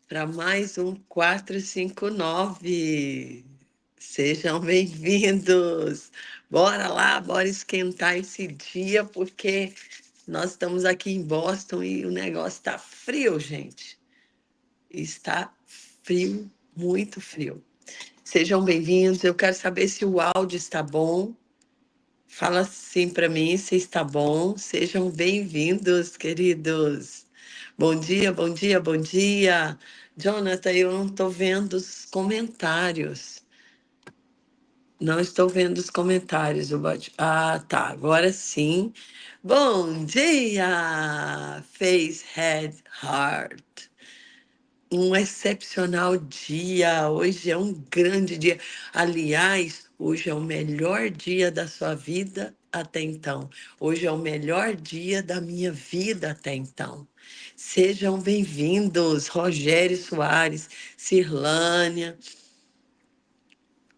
para mais um 459. Sejam bem-vindos. Bora lá, bora esquentar esse dia, porque nós estamos aqui em Boston e o negócio está frio, gente. Está frio, muito frio. Sejam bem-vindos. Eu quero saber se o áudio está bom. Fala assim para mim se está bom. Sejam bem-vindos, queridos. Bom dia, bom dia, bom dia. Jonathan, eu não estou vendo os comentários. Não estou vendo os comentários. Ah, tá. Agora sim. Bom dia, Face, Head, Heart. Um excepcional dia. Hoje é um grande dia. Aliás, hoje é o melhor dia da sua vida até então. Hoje é o melhor dia da minha vida até então. Sejam bem-vindos, Rogério Soares, Cirlânia,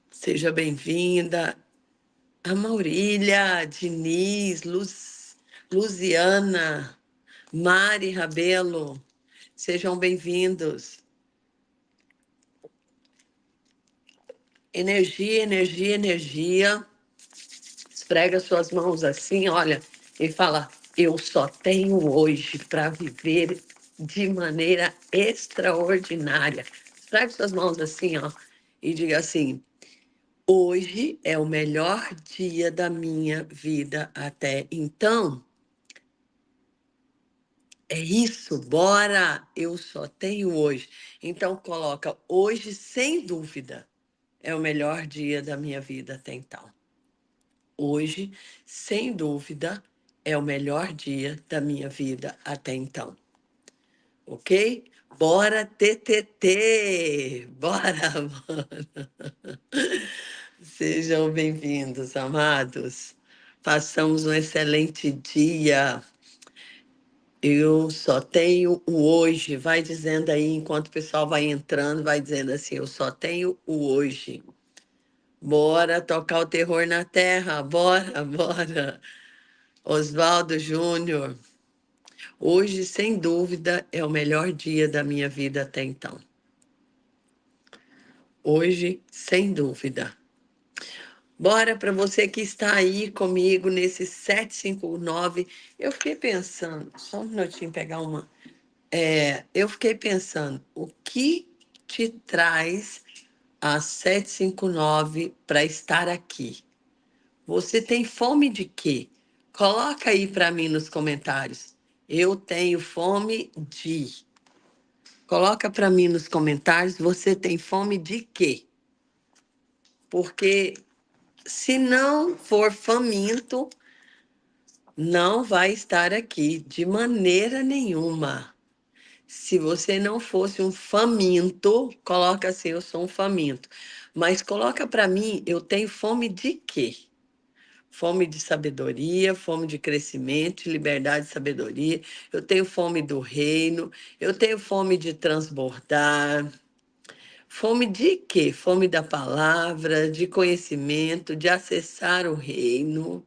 seja bem-vinda. A Maurília, Diniz, Luziana, Mari Rabelo, sejam bem-vindos. Energia, energia, energia. Esfrega suas mãos assim, olha, e fala: eu só tenho hoje para viver de maneira extraordinária. Esfrega suas mãos assim, ó, e diga assim: hoje é o melhor dia da minha vida até então. É isso, bora! Eu só tenho hoje. Então coloca hoje, sem dúvida, é o melhor dia da minha vida até então. Hoje, sem dúvida, é o melhor dia da minha vida até então. Ok? Bora, TTT! Bora, bora! Sejam bem-vindos, amados. Façamos um excelente dia. Eu só tenho o hoje. Vai dizendo aí, enquanto o pessoal vai entrando, vai dizendo assim: eu só tenho o hoje. Bora tocar o terror na terra, bora, bora. Oswaldo Júnior, hoje, sem dúvida, é o melhor dia da minha vida até então. Hoje, sem dúvida. Bora para você que está aí comigo nesse 759. Eu fiquei pensando, só um minutinho pegar uma. Eu fiquei pensando, o que te traz a 759 para estar aqui? Você tem fome de quê? Coloca aí para mim nos comentários. Eu tenho fome de. Coloca para mim nos comentários, você tem fome de quê? Porque se não for faminto, não vai estar aqui de maneira nenhuma. Se você não fosse um faminto, coloca assim, eu sou um faminto. Mas coloca para mim, eu tenho fome de quê? Fome de sabedoria, fome de crescimento, de liberdade e sabedoria. Eu tenho fome do reino, eu tenho fome de transbordar. Fome de quê? Fome da palavra, de conhecimento, de acessar o reino.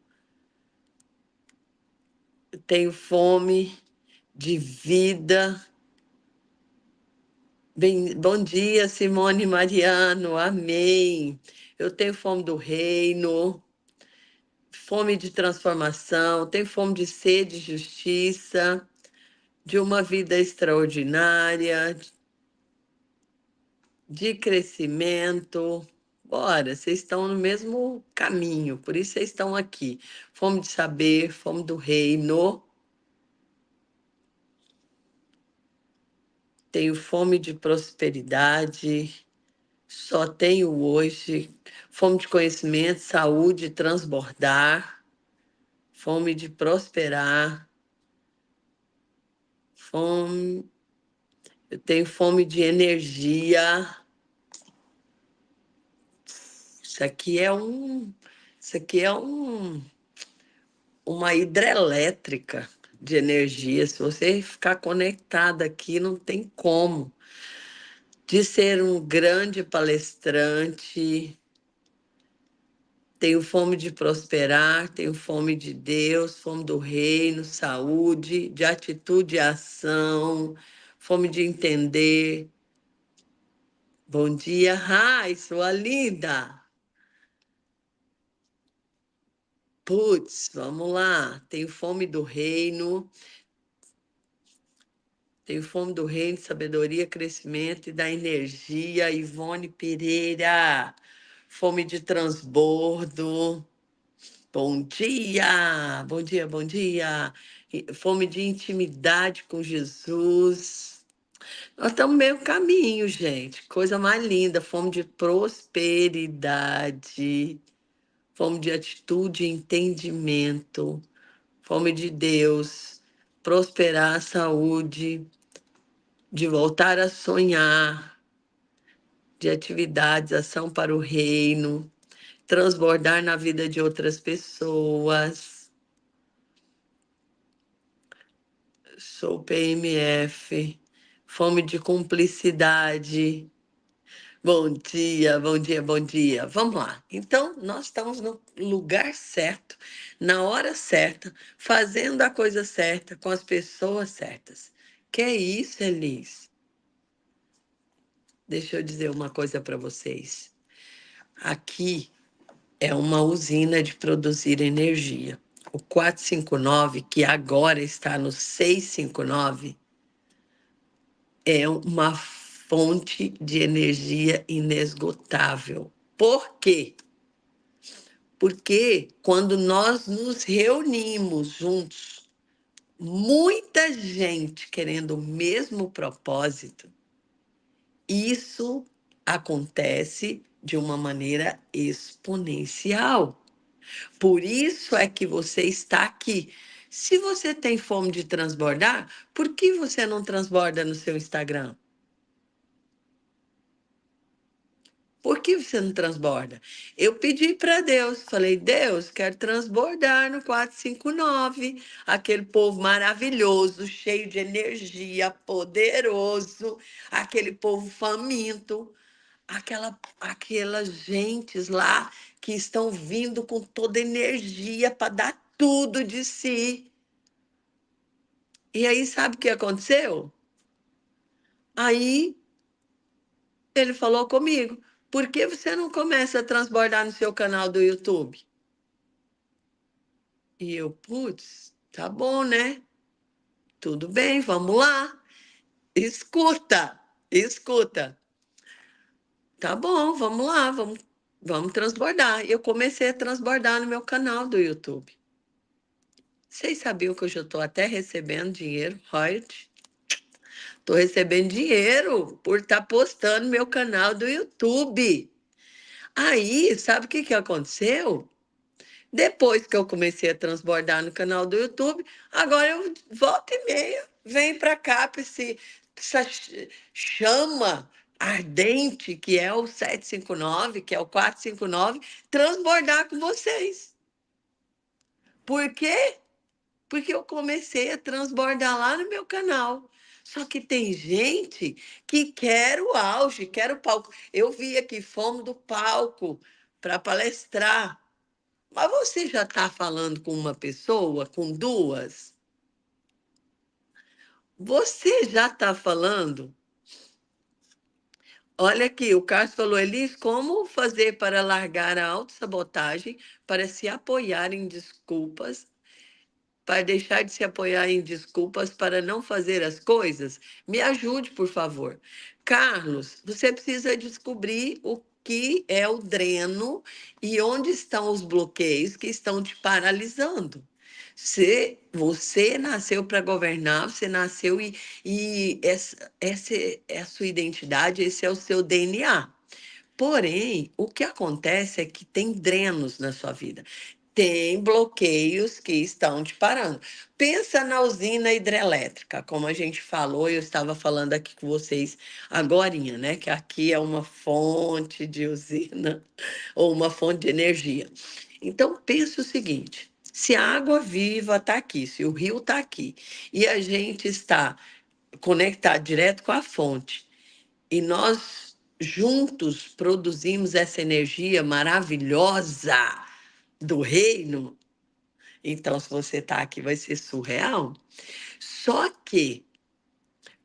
Eu tenho fome de vida. Bom dia, Simone Mariano. Amém. Eu tenho fome do reino, fome de transformação, tenho fome de sede, de justiça, de uma vida extraordinária, de crescimento. Bora, vocês estão no mesmo caminho, por isso vocês estão aqui. Fome de saber, fome do reino. Tenho fome de prosperidade, só tenho hoje. Fome de conhecimento, saúde, transbordar. Fome de prosperar. Fome. Eu tenho fome de energia. Isso aqui é um. Isso aqui é uma hidrelétrica de energia. Se você ficar conectado aqui, não tem como. De ser um grande palestrante, tenho fome de prosperar, tenho fome de Deus, fome do reino, saúde, de atitude e ação, fome de entender, Bom dia, Rai, sua linda. Putz, vamos lá. Tenho fome do reino. Tenho fome do reino, sabedoria, crescimento e da energia. Ivone Pereira. Fome de transbordo. Bom dia, bom dia, bom dia. Fome de intimidade com Jesus. Nós estamos meio caminho, gente. Coisa mais linda. Fome de prosperidade. Fome de atitude e entendimento. Fome de Deus. Prosperar a saúde. De voltar a sonhar. De atividades, ação para o reino. Transbordar na vida de outras pessoas. Sou PMF, fome de cumplicidade. Bom dia, bom dia, bom dia. Vamos lá. Então, nós estamos no lugar certo, na hora certa, fazendo a coisa certa, com as pessoas certas. Que é isso, Elis? Deixa eu dizer uma coisa para vocês. Aqui é uma usina de produzir energia. O 459, que agora está no 659, é uma fonte de energia inesgotável. Por quê? Porque quando nós nos reunimos juntos, muita gente querendo o mesmo propósito, isso acontece de uma maneira exponencial. Por isso é que você está aqui. Se você tem fome de transbordar, por que você não transborda no seu Instagram? Por que você não transborda? Eu pedi para Deus, falei, Deus, quero transbordar no 459, aquele povo maravilhoso, cheio de energia, poderoso, aquele povo faminto, aquelas gentes lá que estão vindo com toda energia para dar tudo de si. E aí, sabe o que aconteceu? Aí ele falou comigo, por que você não começa a transbordar no seu canal do YouTube? E eu, putz, tá bom, né? Tudo bem, vamos lá. Escuta, escuta. Tá bom, vamos lá, vamos transbordar. E eu comecei a transbordar no meu canal do YouTube. Vocês sabiam que eu já estou até recebendo dinheiro, royalties? Estou recebendo dinheiro por estar postando no meu canal do YouTube. Aí, sabe o que que aconteceu? Depois que eu comecei a transbordar no canal do YouTube, agora eu volta e meia, venho para cá, para essa chama ardente que é o 759, que é o 459, transbordar com vocês. Por quê? Porque eu comecei a transbordar lá no meu canal. Só que tem gente que quer o auge, quer o palco. Eu vi aqui, fomos do palco para palestrar. Mas você já está falando com uma pessoa, com duas? Você já está falando? Olha aqui, o Carlos falou, Elis, como fazer para largar a autossabotagem, para se apoiar em desculpas, para deixar de se apoiar em desculpas para não fazer as coisas? Me ajude, por favor. Carlos, você precisa descobrir o que é o dreno e onde estão os bloqueios que estão te paralisando. Você nasceu para governar, você nasceu e essa é a sua identidade, esse é o seu DNA. Porém, o que acontece é que tem drenos na sua vida. Tem bloqueios que estão te parando. Pensa na usina hidrelétrica, como a gente falou, eu estava falando aqui com vocês agorinha, né? Que aqui é uma fonte de usina ou uma fonte de energia. Então, pensa o seguinte: se a água viva está aqui, se o rio está aqui, e a gente está conectado direto com a fonte, e nós juntos produzimos essa energia maravilhosa do reino, então, se você está aqui, vai ser surreal. Só que,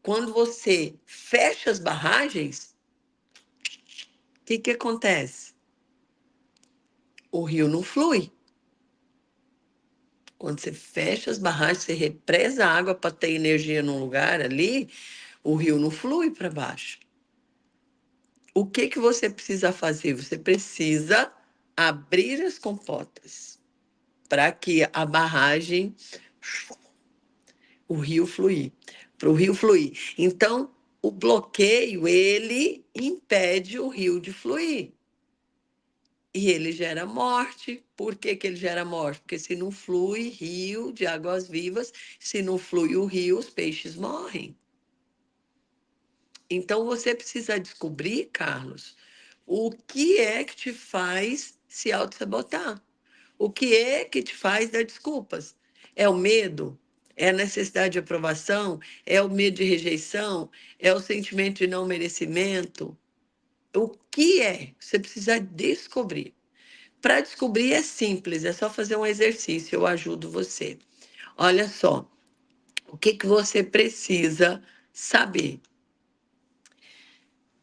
quando você fecha as barragens, que acontece? O rio não flui. Quando você fecha as barragens, você represa a água para ter energia num lugar ali, o rio não flui para baixo. O que você precisa fazer? Você precisa abrir as comportas para que a barragem, o rio fluir, para o rio fluir. Então, o bloqueio, ele impede o rio de fluir. E ele gera morte. Por que que ele gera morte? Porque se não flui rio de águas vivas, se não flui o rio, os peixes morrem. Então você precisa descobrir, Carlos, o que é que te faz se auto-sabotar? O que é que te faz dar desculpas? É o medo? É a necessidade de aprovação? É o medo de rejeição? É o sentimento de não merecimento? O que é? Você precisa descobrir. Para descobrir é simples, é só fazer um exercício, eu ajudo você. Olha só, o que você precisa saber?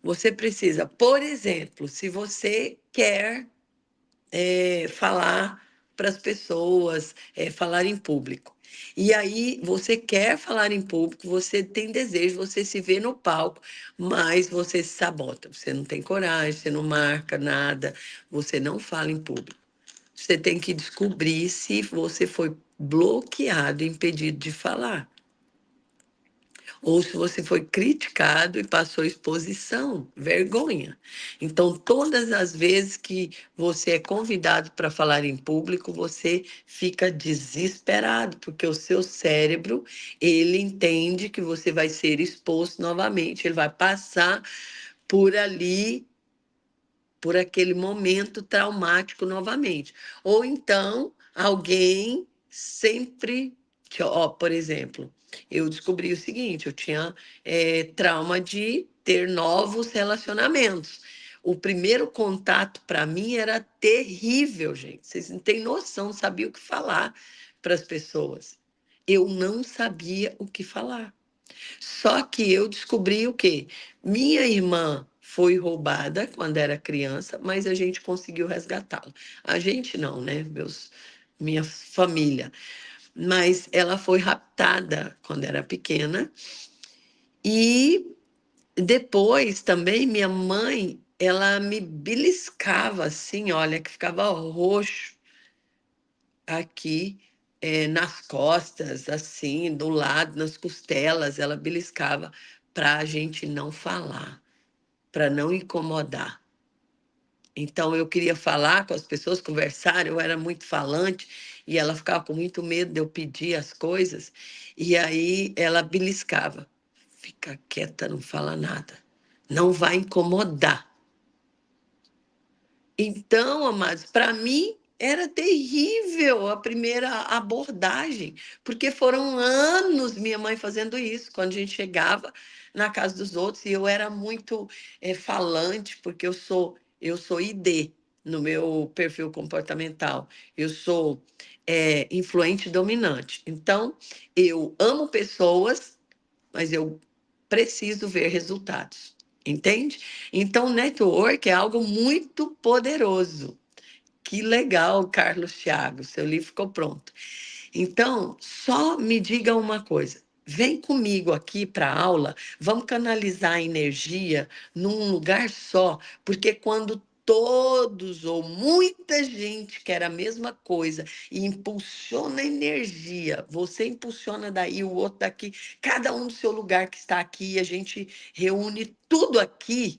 Você precisa, por exemplo, se você quer falar para as pessoas, falar em público. E aí você quer falar em público, você tem desejo, você se vê no palco, mas você se sabota. Você não tem coragem, você não marca nada, você não fala em público. Você tem que descobrir se você foi bloqueado, impedido de falar. Ou se você foi criticado e passou exposição, vergonha. Então, todas as vezes que você é convidado para falar em público, você fica desesperado, porque o seu cérebro, ele entende que você vai ser exposto novamente, ele vai passar por ali, por aquele momento traumático novamente. Ou então, alguém sempre, ó, por exemplo, eu descobri o seguinte, eu tinha trauma de ter novos relacionamentos. O primeiro contato para mim era terrível, gente. Vocês não têm noção, não sabia o que falar para as pessoas. Eu não sabia o que falar. Só que eu descobri o quê? Minha irmã foi roubada quando era criança, mas a gente conseguiu resgatá-la. A gente não, né? Minha família. Mas ela foi raptada quando era pequena. E depois também minha mãe, ela me beliscava assim, olha, que ficava roxo aqui nas costas, assim, do lado, nas costelas, ela beliscava para a gente não falar, para não incomodar. Então eu queria falar com as pessoas, conversar, eu era muito falante e ela ficava com muito medo de eu pedir as coisas, e aí ela beliscava. Fica quieta, não fala nada. Não vai incomodar. Então, amados, para mim era terrível a primeira abordagem, porque foram anos minha mãe fazendo isso, quando a gente chegava na casa dos outros, e eu era muito falante, porque eu sou ID no meu perfil comportamental, eu sou influente e dominante. Então, eu amo pessoas, mas eu preciso ver resultados, entende? Então, o network é algo muito poderoso. Que legal, Carlos Thiago, seu livro ficou pronto. Então, só me diga uma coisa. Vem comigo aqui para a aula, vamos canalizar a energia num lugar só, porque quando todos ou muita gente quer a mesma coisa e impulsiona a energia, você impulsiona daí, o outro daqui, cada um do seu lugar que está aqui, a gente reúne tudo aqui.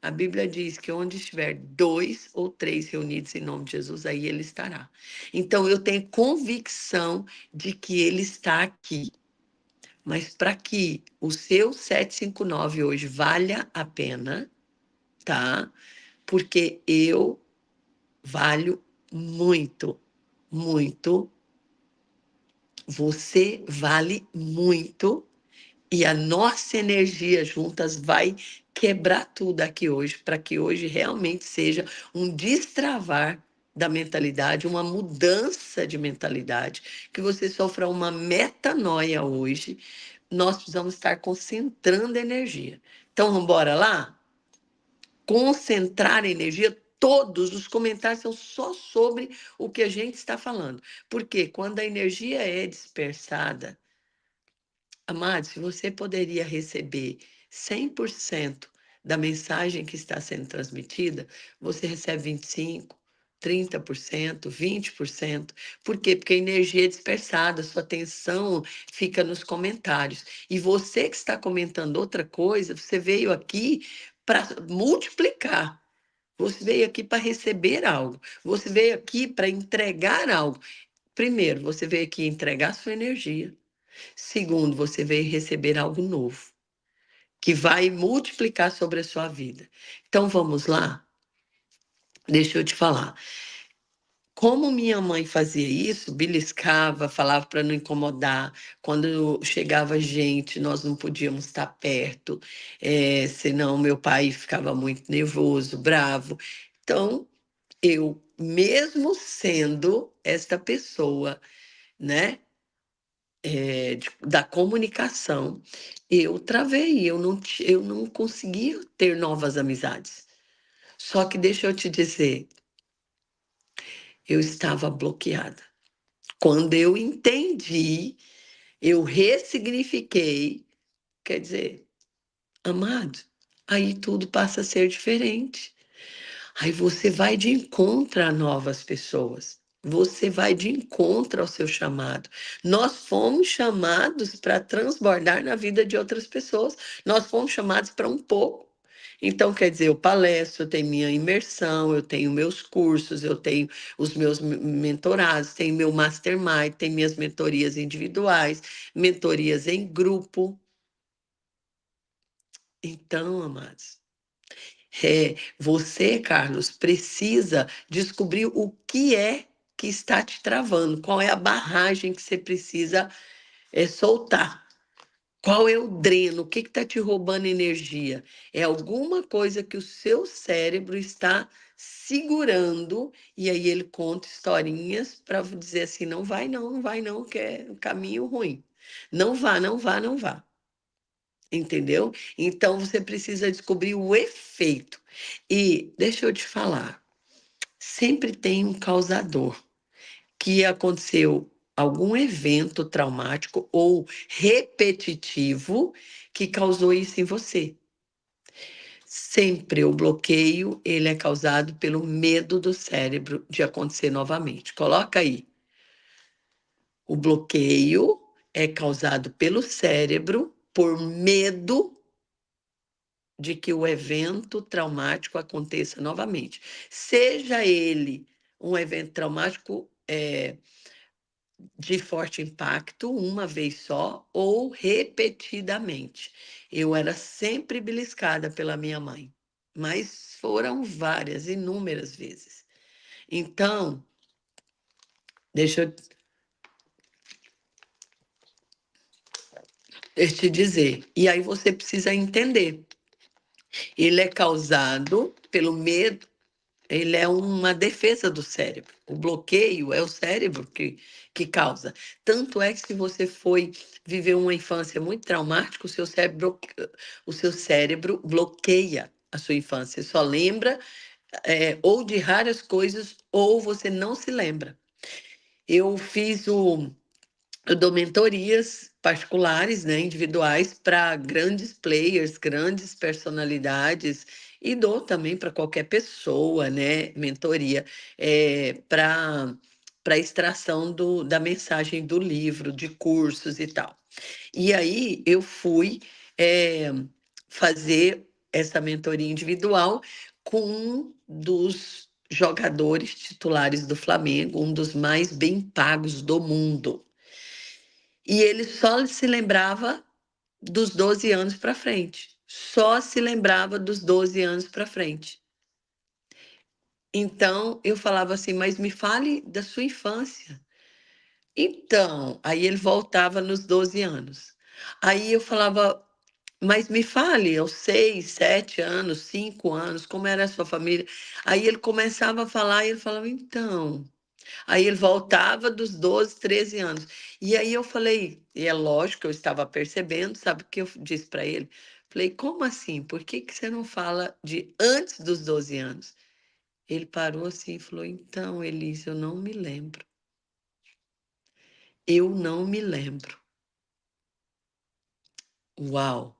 A Bíblia diz que onde estiver dois ou três reunidos em nome de Jesus, aí ele estará. Então, eu tenho convicção de que ele está aqui. Mas para que o seu 759 hoje valha a pena, tá? Porque eu valho muito, muito. Você vale muito. E a nossa energia juntas vai quebrar tudo aqui hoje, para que hoje realmente seja um destravar da mentalidade, uma mudança de mentalidade, que você sofra uma metanoia hoje. Nós precisamos estar concentrando energia. Então, vamos embora lá? concentrar energia, todos os comentários são só sobre o que a gente está falando. Porque quando a energia é dispersada, amado, se você poderia receber 100% da mensagem que está sendo transmitida, você recebe 25%, 30%, 20%. Por quê? Porque a energia é dispersada, sua atenção fica nos comentários. E você que está comentando outra coisa, você veio aqui para multiplicar. Você veio aqui para receber algo. Você veio aqui para entregar algo. Primeiro, você veio aqui entregar sua energia. Segundo, você veio receber algo novo, que vai multiplicar sobre a sua vida. Então vamos lá? Deixa eu te falar. Como minha mãe fazia isso, beliscava, falava para não incomodar. Quando chegava gente, nós não podíamos estar perto, senão meu pai ficava muito nervoso, bravo. Então, eu, mesmo sendo esta pessoa, né, da comunicação, eu travei, eu não conseguia ter novas amizades. Só que deixa eu te dizer, eu estava bloqueada. Quando eu entendi, eu ressignifiquei, quer dizer, amado, aí tudo passa a ser diferente. Aí você vai de encontro a novas pessoas. Você vai de encontro ao seu chamado. Nós fomos chamados para transbordar na vida de outras pessoas. Nós fomos chamados para um pouco. Então, quer dizer, eu palestro, eu tenho minha imersão, eu tenho meus cursos, eu tenho os meus mentorados, tenho meu mastermind, tenho minhas mentorias individuais, mentorias em grupo. Então, amados, você, Carlos, precisa descobrir o que é que está te travando, qual é a barragem que você precisa soltar. Qual é o dreno? O que está te roubando energia? É alguma coisa que o seu cérebro está segurando, e aí ele conta historinhas para dizer assim: não vai, não, não vai, não, que é um caminho ruim. Não vá, não vá, não vá. Entendeu? Então você precisa descobrir o efeito. E deixa eu te falar, sempre tem um causador que aconteceu algum evento traumático ou repetitivo que causou isso em você. Sempre o bloqueio, ele é causado pelo medo do cérebro de acontecer novamente. Coloca aí. O bloqueio é causado pelo cérebro por medo de que o evento traumático aconteça novamente. Seja ele um evento traumático de forte impacto, uma vez só, ou repetidamente. Eu era sempre beliscada pela minha mãe, mas foram várias, inúmeras vezes. Então, deixa eu te dizer, e aí você precisa entender. Ele é causado pelo medo. Ele é uma defesa do cérebro. O bloqueio é o cérebro que causa. Tanto é que se você foi viver uma infância muito traumática, o seu cérebro bloqueia a sua infância. Você só lembra ou de raras coisas ou você não se lembra. Eu fiz o Eu dou mentorias particulares, né, individuais, para grandes players, grandes personalidades, e dou também para qualquer pessoa, né, mentoria, para extração da mensagem do livro, de cursos e tal. E aí eu fui eh, fazer essa mentoria individual com um dos jogadores titulares do Flamengo, um dos mais bem pagos do mundo. E ele só se lembrava dos 12 anos para frente. Só se lembrava dos 12 anos para frente. Então, eu falava assim, mas me fale da sua infância. Então, aí ele voltava nos 12 anos. Aí eu falava, mas me fale, aos 6, 7 anos, 5 anos, como era a sua família? Aí ele começava a falar e ele falava, então. Aí ele voltava dos 12, 13 anos. E aí eu falei, e é lógico que eu estava percebendo, sabe o que eu disse para ele? Falei, como assim? Por que que você não fala de antes dos 12 anos? Ele parou assim e falou, então, Elise, eu não me lembro. Eu não me lembro. Uau!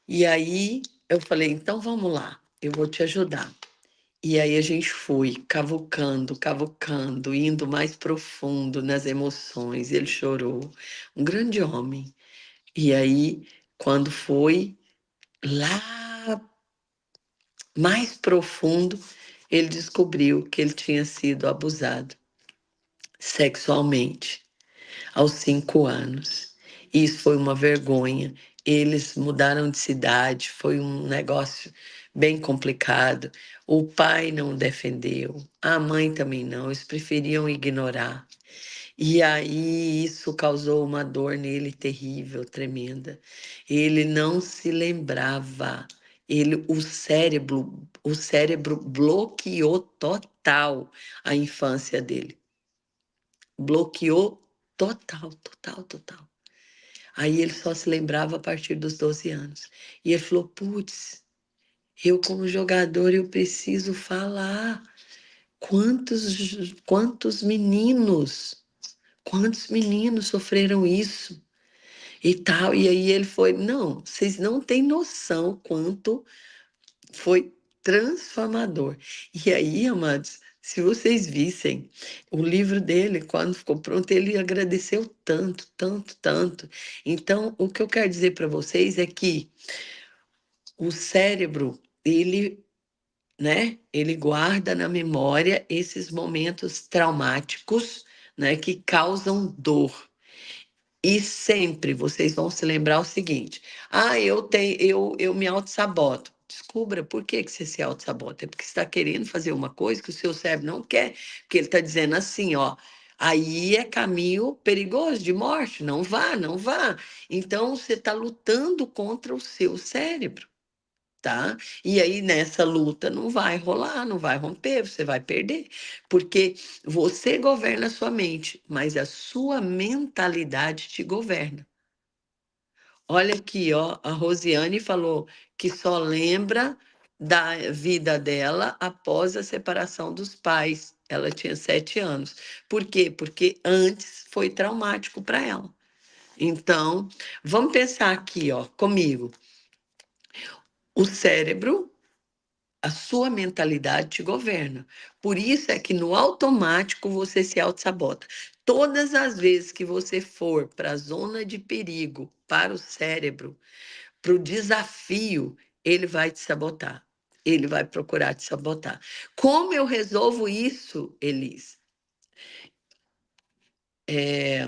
E aí eu falei, então vamos lá, eu vou te ajudar. E aí a gente foi cavucando, cavucando, indo mais profundo nas emoções. Ele chorou, um grande homem. E aí, quando foi lá mais profundo, ele descobriu que ele tinha sido abusado sexualmente aos 5 anos. E isso foi uma vergonha. Eles mudaram de cidade, foi um negócio bem complicado. O pai não defendeu, a mãe também não, eles preferiam ignorar. E aí isso causou uma dor nele terrível, tremenda. Ele não se lembrava. O cérebro bloqueou total a infância dele. Bloqueou total, total, total. Aí ele só se lembrava a partir dos 12 anos. E ele falou: putz, eu como jogador eu preciso falar. Quantos meninos, quantos meninos sofreram isso e tal. E aí ele foi: não, vocês não têm noção quanto foi transformador. E aí, amados, se vocês vissem o livro dele, quando ficou pronto, ele agradeceu tanto, tanto, tanto. Então, o que eu quero dizer para vocês é que o cérebro, ele guarda na memória esses momentos traumáticos, né, que causam dor. E sempre vocês vão se lembrar o seguinte: eu me auto-saboto. Descubra por que que você se auto-sabota. É porque você está querendo fazer uma coisa que o seu cérebro não quer, porque ele está dizendo assim, ó, aí é caminho perigoso de morte, não vá, não vá. Então você está lutando contra o seu cérebro, tá? E aí nessa luta não vai rolar, não vai romper, você vai perder, porque você governa a sua mente, mas a sua mentalidade te governa. Olha aqui, ó, a Rosiane falou que só lembra da vida dela após a separação dos pais. Ela tinha 7 anos. Por quê? Porque antes foi traumático para ela. Então, vamos pensar aqui, ó, comigo. O cérebro, a sua mentalidade te governa. Por isso é que no automático você se auto-sabota. Todas as vezes que você for para a zona de perigo, para o cérebro, para o desafio, ele vai te sabotar. Ele vai procurar te sabotar. Como eu resolvo isso, Elis? É,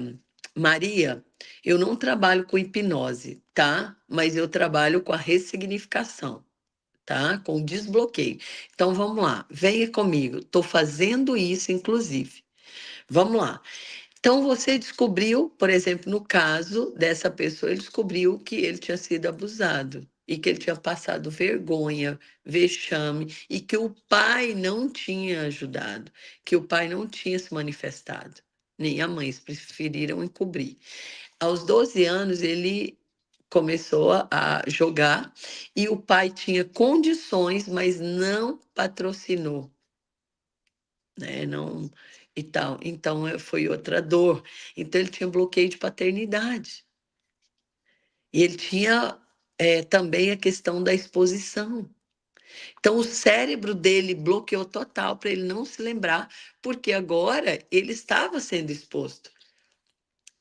Maria, eu não trabalho com hipnose, tá? Mas eu trabalho com a ressignificação, tá? Com desbloqueio. Então vamos lá, venha comigo. Estou fazendo isso, inclusive. Vamos lá. Então você descobriu, por exemplo, no caso dessa pessoa, ele descobriu que ele tinha sido abusado e que ele tinha passado vergonha, vexame e que o pai não tinha ajudado, que o pai não tinha se manifestado, nem a mãe, eles preferiram encobrir. Aos 12 anos, ele começou a jogar e o pai tinha condições, mas não patrocinou, né? Não e tal. Então foi outra dor. Então ele tinha bloqueio de paternidade. E ele tinha também a questão da exposição. Então o cérebro dele bloqueou total para ele não se lembrar, porque agora ele estava sendo exposto.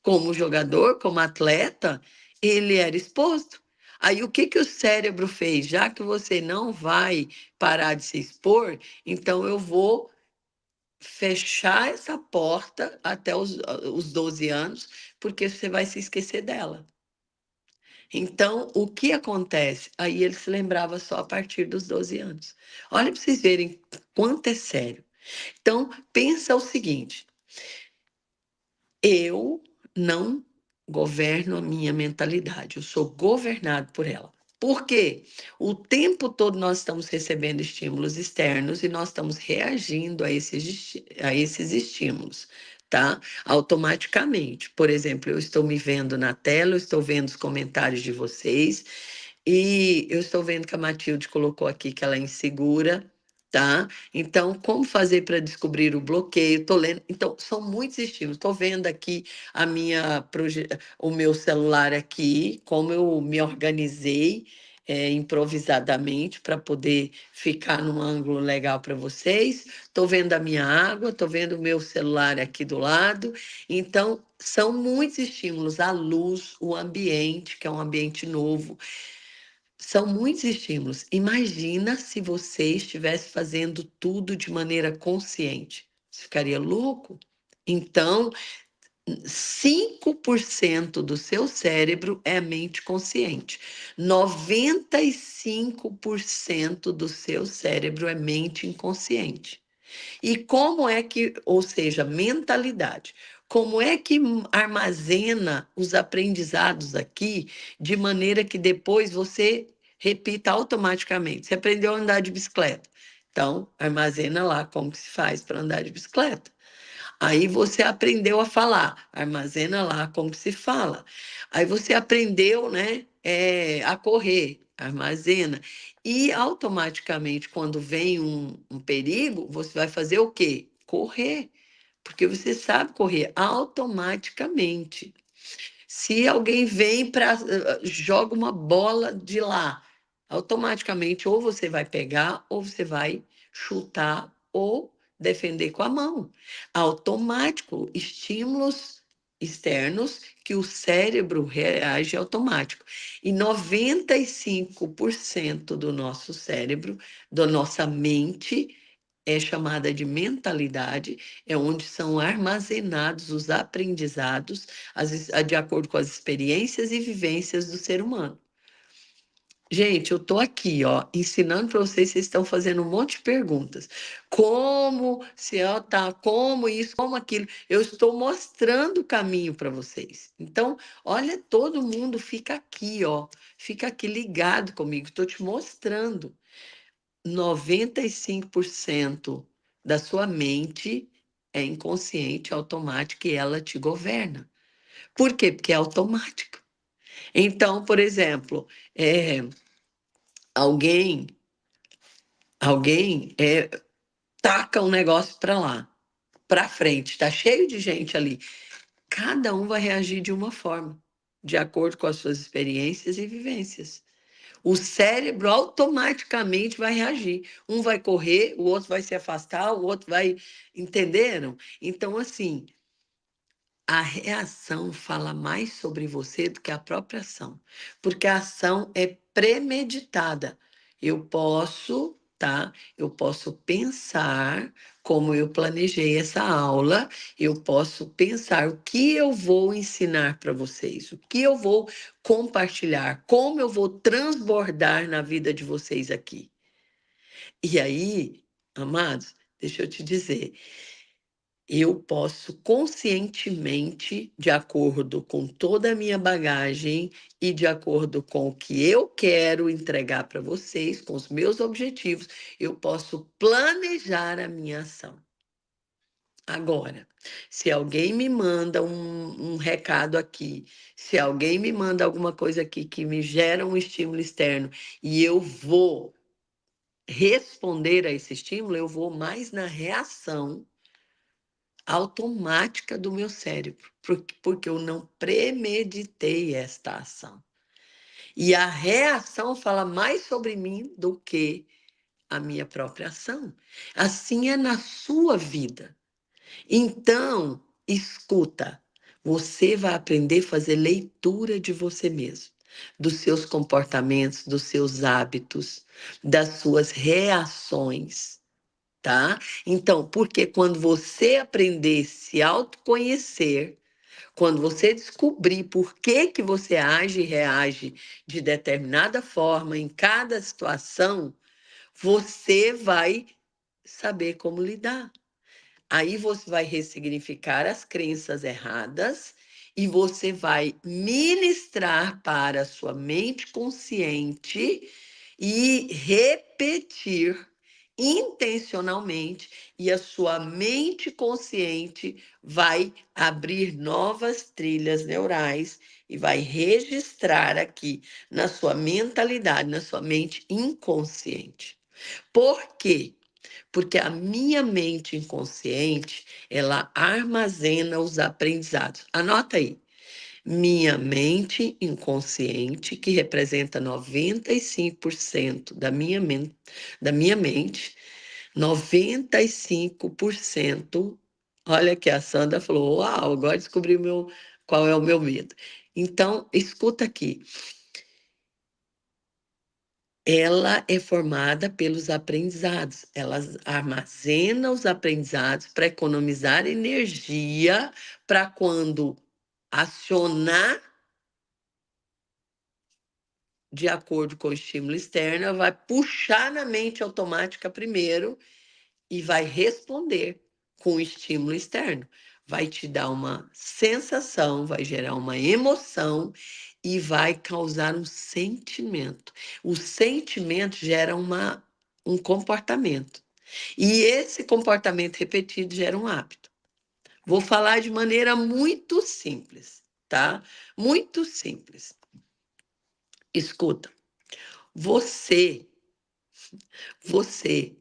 Como jogador, como atleta, ele era exposto. Aí o que que o cérebro fez? Já que você não vai parar de se expor, então eu vou fechar essa porta até os 12 anos, porque você vai se esquecer dela. Então, o que acontece? Aí ele se lembrava só a partir dos 12 anos. Olha para vocês verem quanto é sério. Então, pensa o seguinte: eu não governo a minha mentalidade, eu sou governado por ela. Por quê? O tempo todo nós estamos recebendo estímulos externos e nós estamos reagindo a esses estímulos, tá? Automaticamente. Por exemplo, eu estou me vendo na tela, eu estou vendo os comentários de vocês e eu estou vendo que a Matilde colocou aqui que ela é insegura, tá? Então, como fazer para descobrir o bloqueio? Tô lendo. Então, são muitos estímulos. Estou vendo aqui o meu celular aqui, como eu me organizei improvisadamente para poder ficar num ângulo legal para vocês. Estou vendo a minha água, estou vendo o meu celular aqui do lado. Então, são muitos estímulos, a luz, o ambiente, que é um ambiente novo. São muitos estímulos. Imagina se você estivesse fazendo tudo de maneira consciente. Você ficaria louco? Então, 5% do seu cérebro é mente consciente. 95% do seu cérebro é mente inconsciente. E como é que, ou seja, mentalidade, como é que armazena os aprendizados aqui de maneira que depois você repita automaticamente? Você aprendeu a andar de bicicleta, então armazena lá como que se faz para andar de bicicleta. Aí você aprendeu a falar, armazena lá como se fala. Aí você aprendeu, né, a correr, armazena. E automaticamente, quando vem um perigo, você vai fazer o quê? Correr, porque você sabe correr automaticamente. Se alguém vem para joga uma bola de lá, automaticamente ou você vai pegar, ou você vai chutar, ou defender com a mão. Automático, estímulos externos que o cérebro reage automático. E 95% do nosso cérebro, da nossa mente, é chamada de mentalidade, é onde são armazenados os aprendizados de acordo com as experiências e vivências do ser humano. Gente, eu estou aqui, ó, ensinando para vocês, vocês estão fazendo um monte de perguntas. Como se ela tá, como isso, como aquilo. Eu estou mostrando o caminho para vocês. Então, olha, todo mundo fica aqui, ó. Fica aqui ligado comigo, estou te mostrando. 95% da sua mente é inconsciente, automática e ela te governa. Por quê? Porque é automático. Então, por exemplo, alguém, alguém taca um negócio para lá, para frente, está cheio de gente ali. Cada um vai reagir de uma forma, de acordo com as suas experiências e vivências. O cérebro automaticamente vai reagir. Um vai correr, o outro vai se afastar, o outro vai. Entenderam? Então, assim, a reação fala mais sobre você do que a própria ação, porque a ação é premeditada. Eu posso, tá? Eu posso pensar como eu planejei essa aula, eu posso pensar o que eu vou ensinar para vocês, o que eu vou compartilhar, como eu vou transbordar na vida de vocês aqui. E aí, amados, deixa eu te dizer, eu posso conscientemente, de acordo com toda a minha bagagem e de acordo com o que eu quero entregar para vocês, com os meus objetivos, eu posso planejar a minha ação. Agora, se alguém me manda um recado aqui, se alguém me manda alguma coisa aqui que me gera um estímulo externo e eu vou responder a esse estímulo, eu vou mais na reação automática do meu cérebro, porque eu não premeditei esta ação. E a reação fala mais sobre mim do que a minha própria ação. Assim é na sua vida. Então, escuta, você vai aprender a fazer leitura de você mesmo, dos seus comportamentos, dos seus hábitos, das suas reações, tá? Então, porque quando você aprender a se autoconhecer, quando você descobrir por que que você age e reage de determinada forma em cada situação, você vai saber como lidar. Aí você vai ressignificar as crenças erradas e você vai ministrar para a sua mente consciente e repetir intencionalmente e a sua mente consciente vai abrir novas trilhas neurais e vai registrar aqui na sua mentalidade, na sua mente inconsciente. Por quê? Porque a minha mente inconsciente, ela armazena os aprendizados. Anota aí. Minha mente inconsciente, que representa 95% da minha mente, 95%. Olha que a Sandra falou: Uau, agora descobri qual é o meu medo. Então, escuta aqui. Ela é formada pelos aprendizados. Ela armazena os aprendizados para economizar energia para quando acionar de acordo com o estímulo externo, vai puxar na mente automática primeiro e vai responder com o estímulo externo. Vai te dar uma sensação, vai gerar uma emoção e vai causar um sentimento. O sentimento gera um comportamento. E esse comportamento repetido gera um hábito. Vou falar de maneira muito simples, tá? Muito simples. Escuta, você, você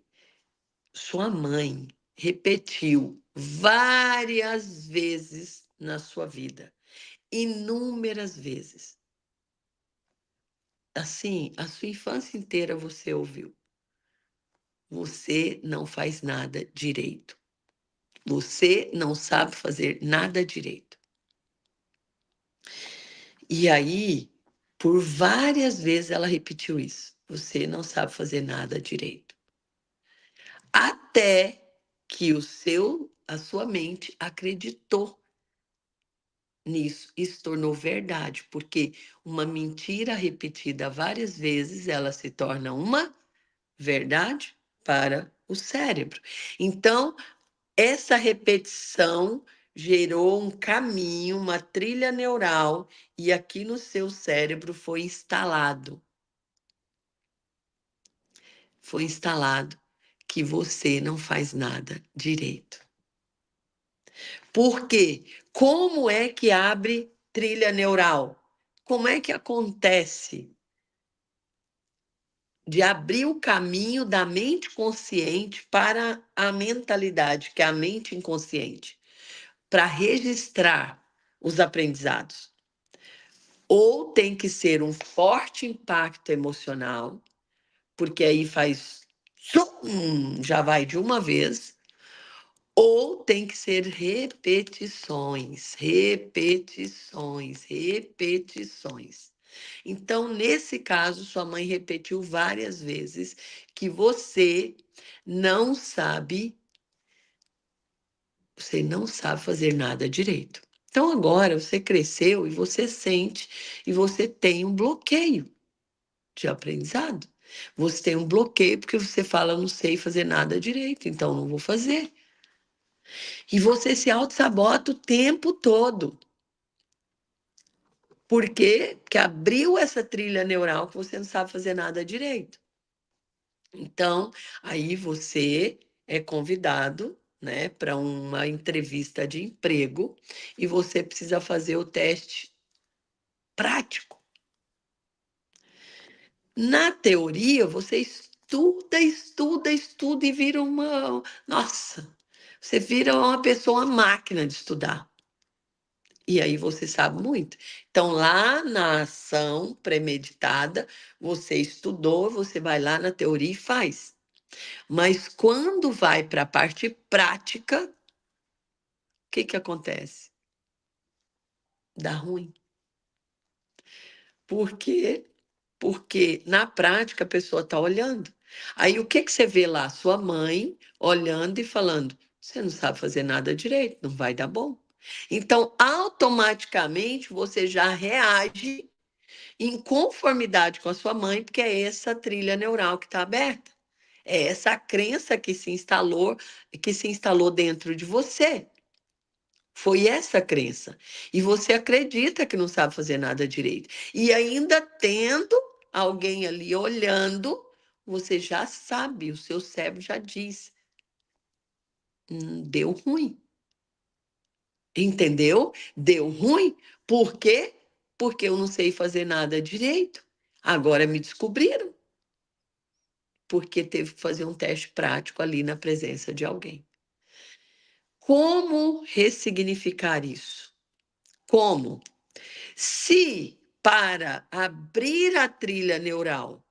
sua mãe repetiu várias vezes na sua vida, inúmeras vezes. Assim, a sua infância inteira você ouviu. Você não faz nada direito. Você não sabe fazer nada direito. E aí, por várias vezes ela repetiu isso. Você não sabe fazer nada direito. Até que a sua mente acreditou nisso. Isso tornou verdade, porque uma mentira repetida várias vezes, ela se torna uma verdade para o cérebro. Então, essa repetição gerou um caminho, uma trilha neural, e aqui no seu cérebro foi instalado que você não faz nada direito. Por quê? Como é que abre trilha neural? Como é que acontece de abrir o caminho da mente consciente para a mentalidade, que é a mente inconsciente, para registrar os aprendizados? Ou tem que ser um forte impacto emocional, porque aí faz já vai de uma vez, ou tem que ser repetições, repetições, repetições. Então, nesse caso, sua mãe repetiu várias vezes que não sabe, você não sabe fazer nada direito. Então, agora você cresceu e você sente e você tem um bloqueio de aprendizado. Você tem um bloqueio porque você fala, não sei fazer nada direito, então não vou fazer. E você se auto-sabota o tempo todo. Por quê? Porque abriu essa trilha neural que você não sabe fazer nada direito. Então, aí você é convidado, né, para uma entrevista de emprego e você precisa fazer o teste prático. Na teoria, você estuda, estuda, estuda e vira nossa, você vira uma pessoa máquina de estudar. E aí você sabe muito. Então, lá na ação premeditada, você estudou, você vai lá na teoria e faz. Mas quando vai para a parte prática, o que que acontece? Dá ruim. Por quê? Porque na prática a pessoa está olhando. Aí o que que você vê lá? Sua mãe olhando e falando: você não sabe fazer nada direito, não vai dar bom. Então, automaticamente você já reage em conformidade com a sua mãe, porque é essa trilha neural que está aberta. É essa crença que se instalou dentro de você. Foi essa crença. E você acredita que não sabe fazer nada direito. E ainda tendo alguém ali olhando, você já sabe, o seu cérebro já diz, deu ruim. Entendeu? Deu ruim. Por quê? Porque eu não sei fazer nada direito. Agora me descobriram, porque teve que fazer um teste prático ali na presença de alguém. Como ressignificar isso? Como? Se para abrir a trilha neural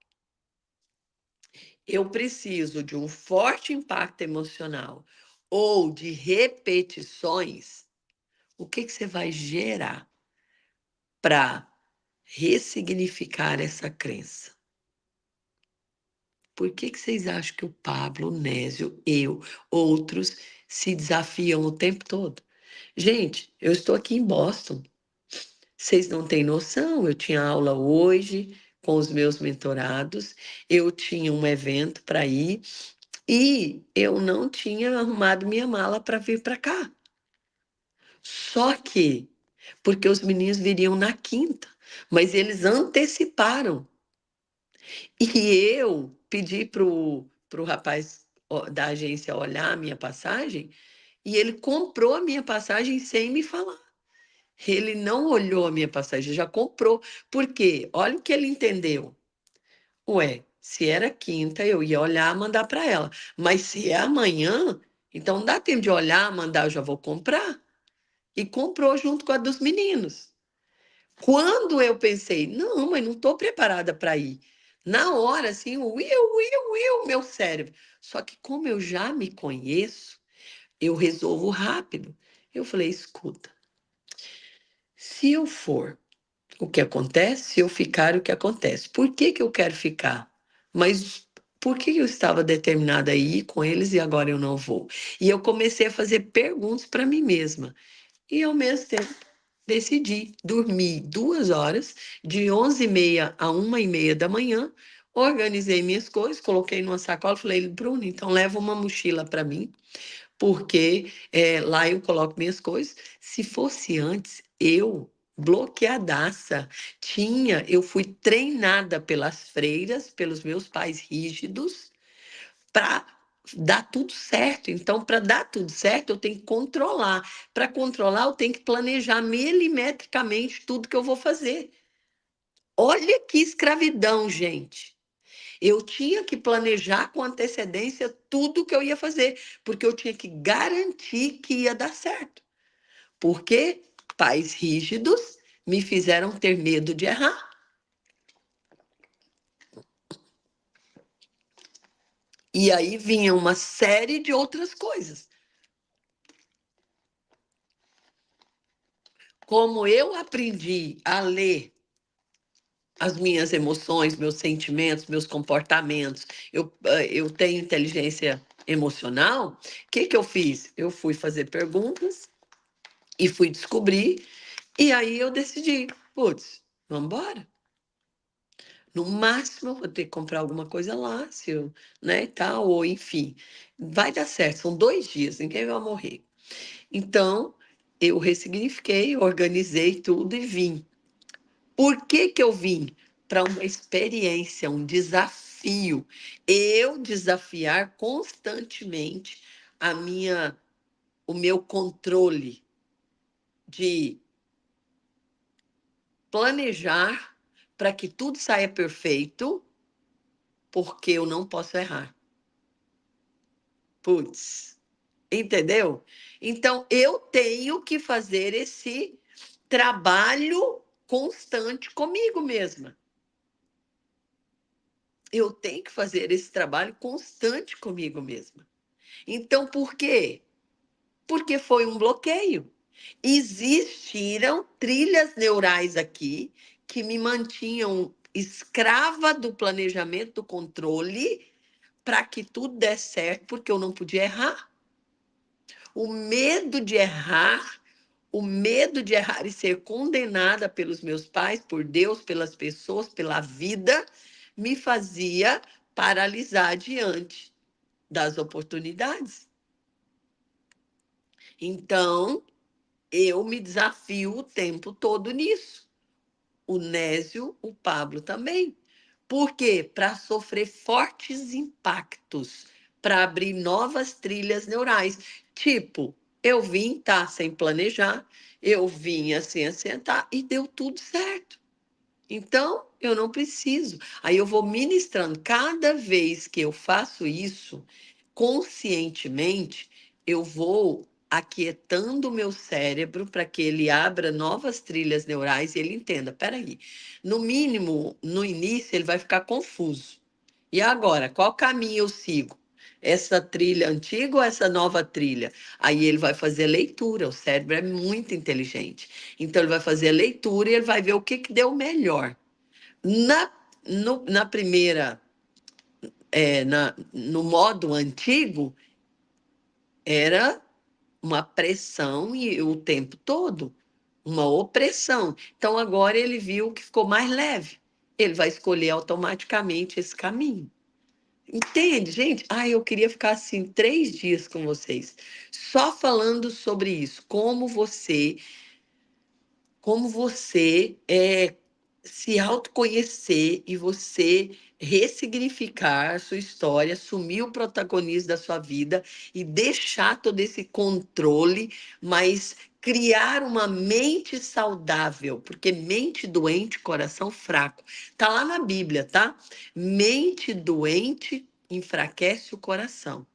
eu preciso de um forte impacto emocional ou de repetições, o que que você vai gerar para ressignificar essa crença? Por que que vocês acham que o Pablo, o Nésio, eu, outros se desafiam o tempo todo? Gente, eu estou aqui em Boston. Vocês não têm noção, eu tinha aula hoje com os meus mentorados, eu tinha um evento para ir e eu não tinha arrumado minha mala para vir para cá. Só que, porque os meninos viriam na quinta, mas eles anteciparam. E eu pedi pro rapaz da agência olhar a minha passagem e ele comprou a minha passagem sem me falar. Ele não olhou a minha passagem, já comprou. Por quê? Olha o que ele entendeu. Ué, se era quinta, eu ia olhar, mandar para ela. Mas se é amanhã, então não dá tempo de olhar, mandar, eu já vou comprar. E comprou junto com a dos meninos. Quando eu pensei, não, mas não estou preparada para ir. Na hora, assim, meu cérebro. Só que como eu já me conheço, eu resolvo rápido. Eu falei, escuta, se eu for, o que acontece? Se eu ficar, o que acontece? Por que que eu quero ficar? Mas por que eu estava determinada a ir com eles e agora eu não vou? E eu comecei a fazer perguntas para mim mesma. E ao mesmo tempo decidi dormir 2 horas, de 11h30 a 1h30 da manhã, organizei minhas coisas, coloquei numa sacola, falei, Bruno, então leva uma mochila para mim, porque lá eu coloco minhas coisas. Se fosse antes, eu bloqueadaça, eu fui treinada pelas freiras, pelos meus pais rígidos, para dar tudo certo. Então, para dar tudo certo, eu tenho que controlar. Para controlar, eu tenho que planejar milimetricamente tudo que eu vou fazer. Olha que escravidão, gente. Eu tinha que planejar com antecedência tudo que eu ia fazer, porque eu tinha que garantir que ia dar certo. Porque pais rígidos me fizeram ter medo de errar. E aí vinha uma série de outras coisas. Como eu aprendi a ler as minhas emoções, meus sentimentos, meus comportamentos, eu tenho inteligência emocional, o que que eu fiz? Eu fui fazer perguntas e fui descobrir, e aí eu decidi, putz, vamos embora. No máximo, eu vou ter que comprar alguma coisa lá, se eu, né, tal, ou enfim. Vai dar certo, são 2 dias, ninguém vai morrer. Então, eu ressignifiquei, organizei tudo e vim. Por que que eu vim? Para uma experiência, um desafio. Eu desafiar constantemente o meu controle de planejar para que tudo saia perfeito, porque eu não posso errar. Putz, entendeu? Então, eu tenho que fazer esse trabalho constante comigo mesma. Eu tenho que fazer esse trabalho constante comigo mesma. Então, por quê? Porque foi um bloqueio. Existiram trilhas neurais aqui que me mantinham escrava do planejamento, do controle, para que tudo desse certo, porque eu não podia errar. O medo de errar, o medo de errar e ser condenada pelos meus pais, por Deus, pelas pessoas, pela vida, me fazia paralisar diante das oportunidades. Então, eu me desafio o tempo todo nisso. O Nésio, o Pablo também. Por quê? Para sofrer fortes impactos, para abrir novas trilhas neurais. Tipo, eu vim, tá, sem planejar, eu vim assim, assim, tá, e deu tudo certo. Então, eu não preciso. Aí eu vou ministrando. Cada vez que eu faço isso, conscientemente, eu vou aquietando o meu cérebro para que ele abra novas trilhas neurais e ele entenda. Peraí, no mínimo, no início, ele vai ficar confuso. E agora, qual caminho eu sigo? Essa trilha antiga ou essa nova trilha? Aí ele vai fazer leitura, o cérebro é muito inteligente. Então, ele vai fazer a leitura e ele vai ver o que, que deu melhor. Na, na primeira, no modo antigo, era uma pressão e o tempo todo, uma opressão. Então, agora ele viu que ficou mais leve. Ele vai escolher automaticamente esse caminho. Entende, gente? Ah, eu queria ficar assim 3 dias com vocês, só falando sobre isso, como você se autoconhecer e você ressignificar a sua história, assumir o protagonismo da sua vida e deixar todo esse controle, mas criar uma mente saudável, porque mente doente, coração fraco. Tá lá na Bíblia, tá? Mente doente enfraquece o coração.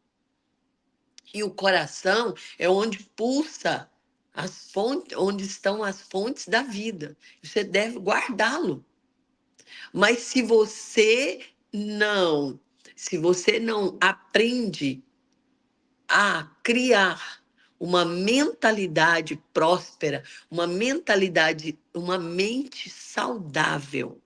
E o coração é onde pulsa as fontes, onde estão as fontes da vida. Você deve guardá-lo. Mas se você não aprende a criar uma mentalidade próspera, uma mentalidade, uma mente saudável,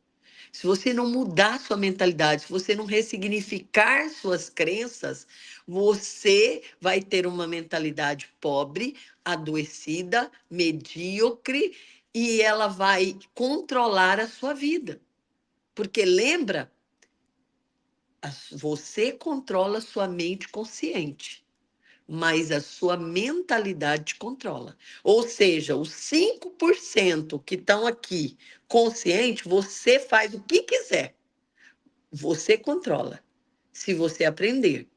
se você não mudar sua mentalidade, se você não ressignificar suas crenças, você vai ter uma mentalidade pobre, adoecida, medíocre, e ela vai controlar a sua vida. Porque lembra, você controla a sua mente consciente, mas a sua mentalidade te controla. Ou seja, os 5% que estão aqui consciente, você faz o que quiser. Você controla, se você aprender.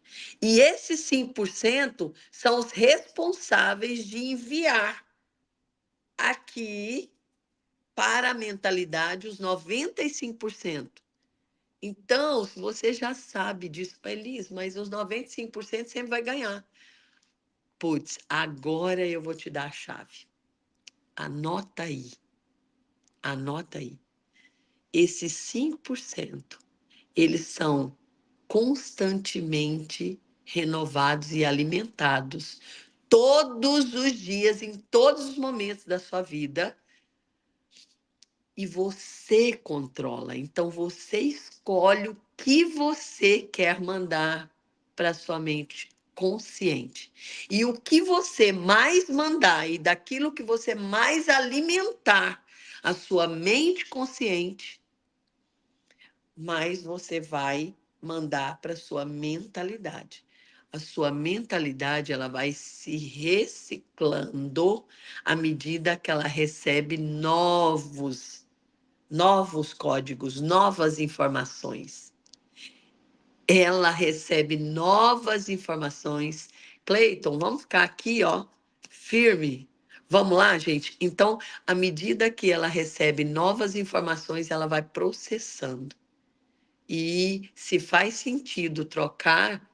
E esses 5% são os responsáveis de enviar aqui para a mentalidade os 95%. Então, se você já sabe disso, Elis, mas os 95% sempre vai ganhar. Putz, agora eu vou te dar a chave. Anota aí. Anota aí. Esses 5%, eles são constantemente renovados e alimentados todos os dias, em todos os momentos da sua vida, e você controla. Então você escolhe o que você quer mandar para sua mente consciente. E o que você mais mandar e daquilo que você mais alimentar a sua mente consciente, mais você vai mandar para sua mentalidade. A sua mentalidade ela vai se reciclando à medida que ela recebe novos códigos, novas informações. Ela recebe novas informações. Cleiton, vamos ficar aqui, ó, firme. Vamos lá, gente? Então, à medida que ela recebe novas informações, ela vai processando. E se faz sentido trocar,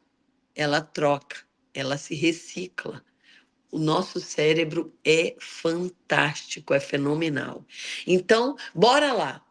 ela troca, ela se recicla. O nosso cérebro é fantástico, é fenomenal. Então, bora lá,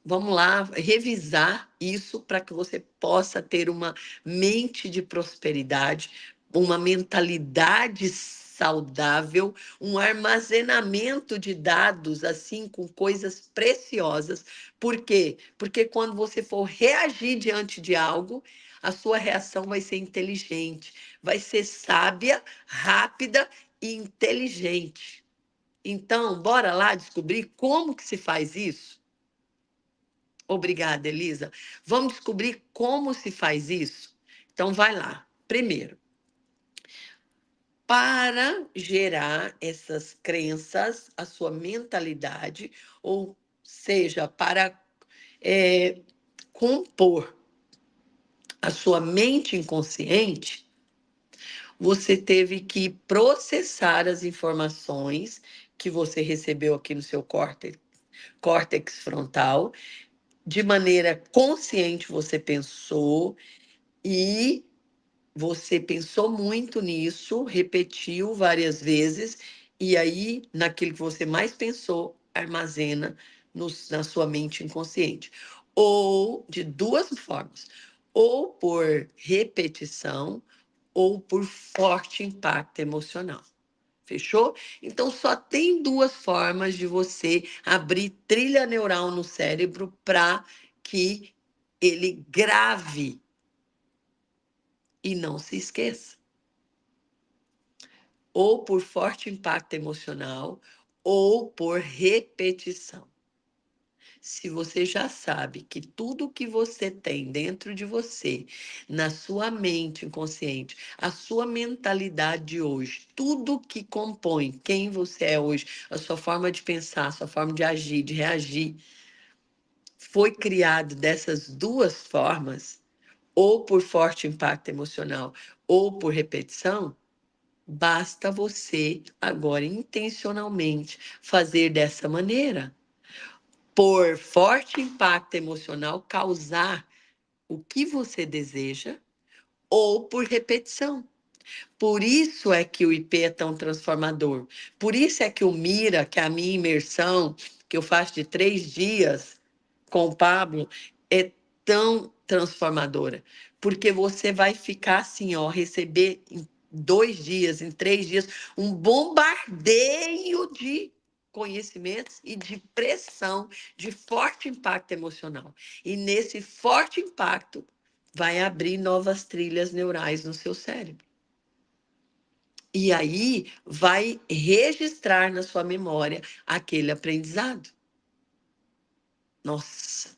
vamos lá revisar isso para que você possa ter uma mente de prosperidade, uma mentalidade saudável, um armazenamento de dados assim com coisas preciosas. Por quê? Porque quando você for reagir diante de algo, a sua reação vai ser inteligente, vai ser sábia, rápida e inteligente. Então, bora lá descobrir como que se faz isso? Obrigada, Elisa. Vamos descobrir como se faz isso? Então, vai lá. Primeiro, para gerar essas crenças, a sua mentalidade, ou seja para compor a sua mente inconsciente, você teve que processar as informações que você recebeu aqui no seu córtex frontal, de maneira consciente você pensou e você pensou muito nisso, repetiu várias vezes, e aí, naquilo que você mais pensou, armazena na sua mente inconsciente. Ou de duas formas, ou por repetição, ou por forte impacto emocional. Fechou? Então, só tem duas formas de você abrir trilha neural no cérebro para que ele grave e não se esqueça. Ou por forte impacto emocional, ou por repetição. Se você já sabe que tudo que você tem dentro de você, na sua mente inconsciente, a sua mentalidade de hoje, tudo que compõe quem você é hoje, a sua forma de pensar, a sua forma de agir, de reagir, foi criado dessas duas formas, ou por forte impacto emocional, ou por repetição, basta você agora intencionalmente fazer dessa maneira, por forte impacto emocional, causar o que você deseja, ou por repetição. Por isso é que o IP é tão transformador. Por isso é que o Mira, que é a minha imersão, que eu faço de 3 dias com o Pablo, é tão transformadora. Porque você vai ficar assim, ó, receber em 2 dias, em 3 dias, um bombardeio de conhecimentos e de pressão, de forte impacto emocional. E nesse forte impacto, vai abrir novas trilhas neurais no seu cérebro. E aí vai registrar na sua memória aquele aprendizado. Nossa.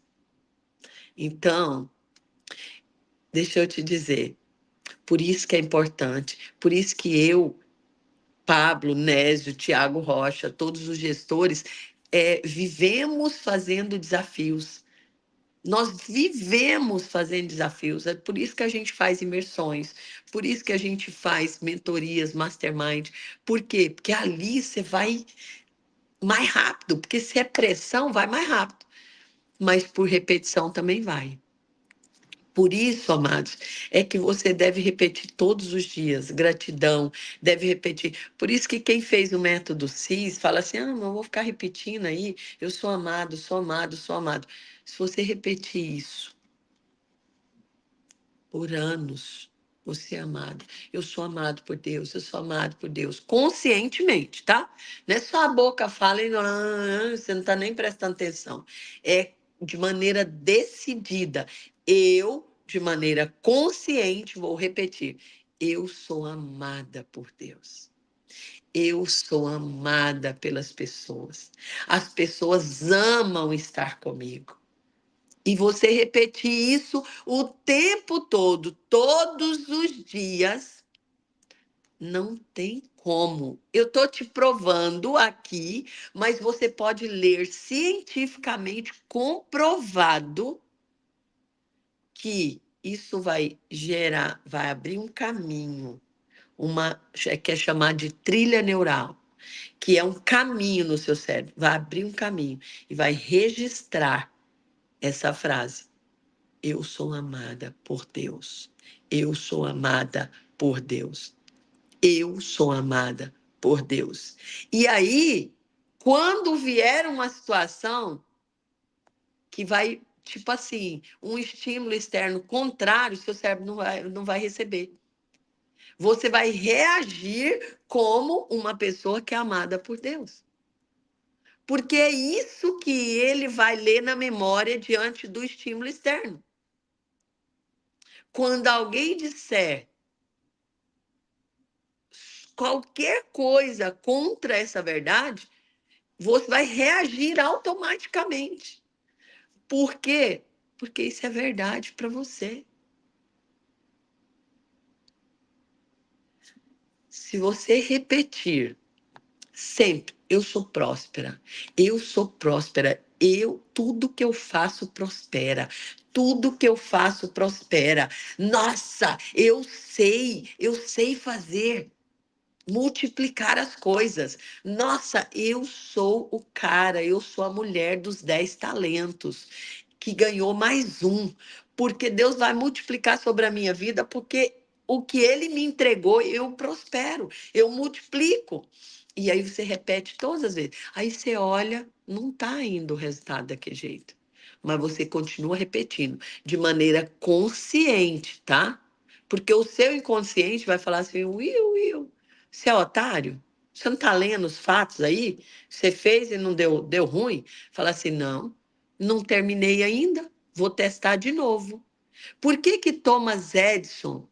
Então, deixa eu te dizer, por isso que é importante, por isso que eu, Pablo, Nésio, Tiago Rocha, todos os gestores, vivemos fazendo desafios. Nós vivemos fazendo desafios, é por isso que a gente faz imersões, por isso que a gente faz mentorias, mastermind. Por quê? Porque ali você vai mais rápido, porque se é pressão, vai mais rápido, mas por repetição também vai. Por isso, amados, é que você deve repetir todos os dias, gratidão, deve repetir. Por isso que quem fez o método CIS fala assim: ah, não vou ficar repetindo aí, eu sou amado, sou amado, sou amado. Se você repetir isso por anos, você é amado. Eu sou amado por Deus, eu sou amado por Deus, conscientemente, tá? Não é só a boca fala e você não está nem prestando atenção. É de maneira decidida. Eu, de maneira consciente, vou repetir: eu sou amada por Deus. Eu sou amada pelas pessoas. As pessoas amam estar comigo. E você repetir isso o tempo todo, todos os dias, não tem como. Eu estou te provando aqui, mas você pode ler cientificamente comprovado que isso vai gerar, vai abrir um caminho, que é chamado de trilha neural, que é um caminho no seu cérebro, vai abrir um caminho e vai registrar essa frase. Eu sou amada por Deus. Eu sou amada por Deus. Eu sou amada por Deus. E aí, quando vier uma situação que vai, tipo assim, um estímulo externo contrário, seu cérebro não vai receber. Você vai reagir como uma pessoa que é amada por Deus. Porque é isso que ele vai ler na memória diante do estímulo externo. Quando alguém disser qualquer coisa contra essa verdade, você vai reagir automaticamente. Por quê? Porque isso é verdade para você. Se você repetir sempre, eu sou próspera, tudo que eu faço prospera. Tudo que eu faço prospera. Nossa, eu sei fazer multiplicar as coisas. Nossa, eu sou o cara, eu sou a mulher dos 10 talentos que ganhou mais um, porque Deus vai multiplicar sobre a minha vida, porque o que ele me entregou, eu prospero, eu multiplico. E aí você repete todas as vezes. Aí você olha, não está indo o resultado daquele jeito. Mas você continua repetindo de maneira consciente, tá? Porque o seu inconsciente vai falar assim: Will, você é otário? Você não está lendo os fatos aí? Você fez e não deu ruim? Fala assim: não terminei ainda, vou testar de novo. Por que que Thomas Edison,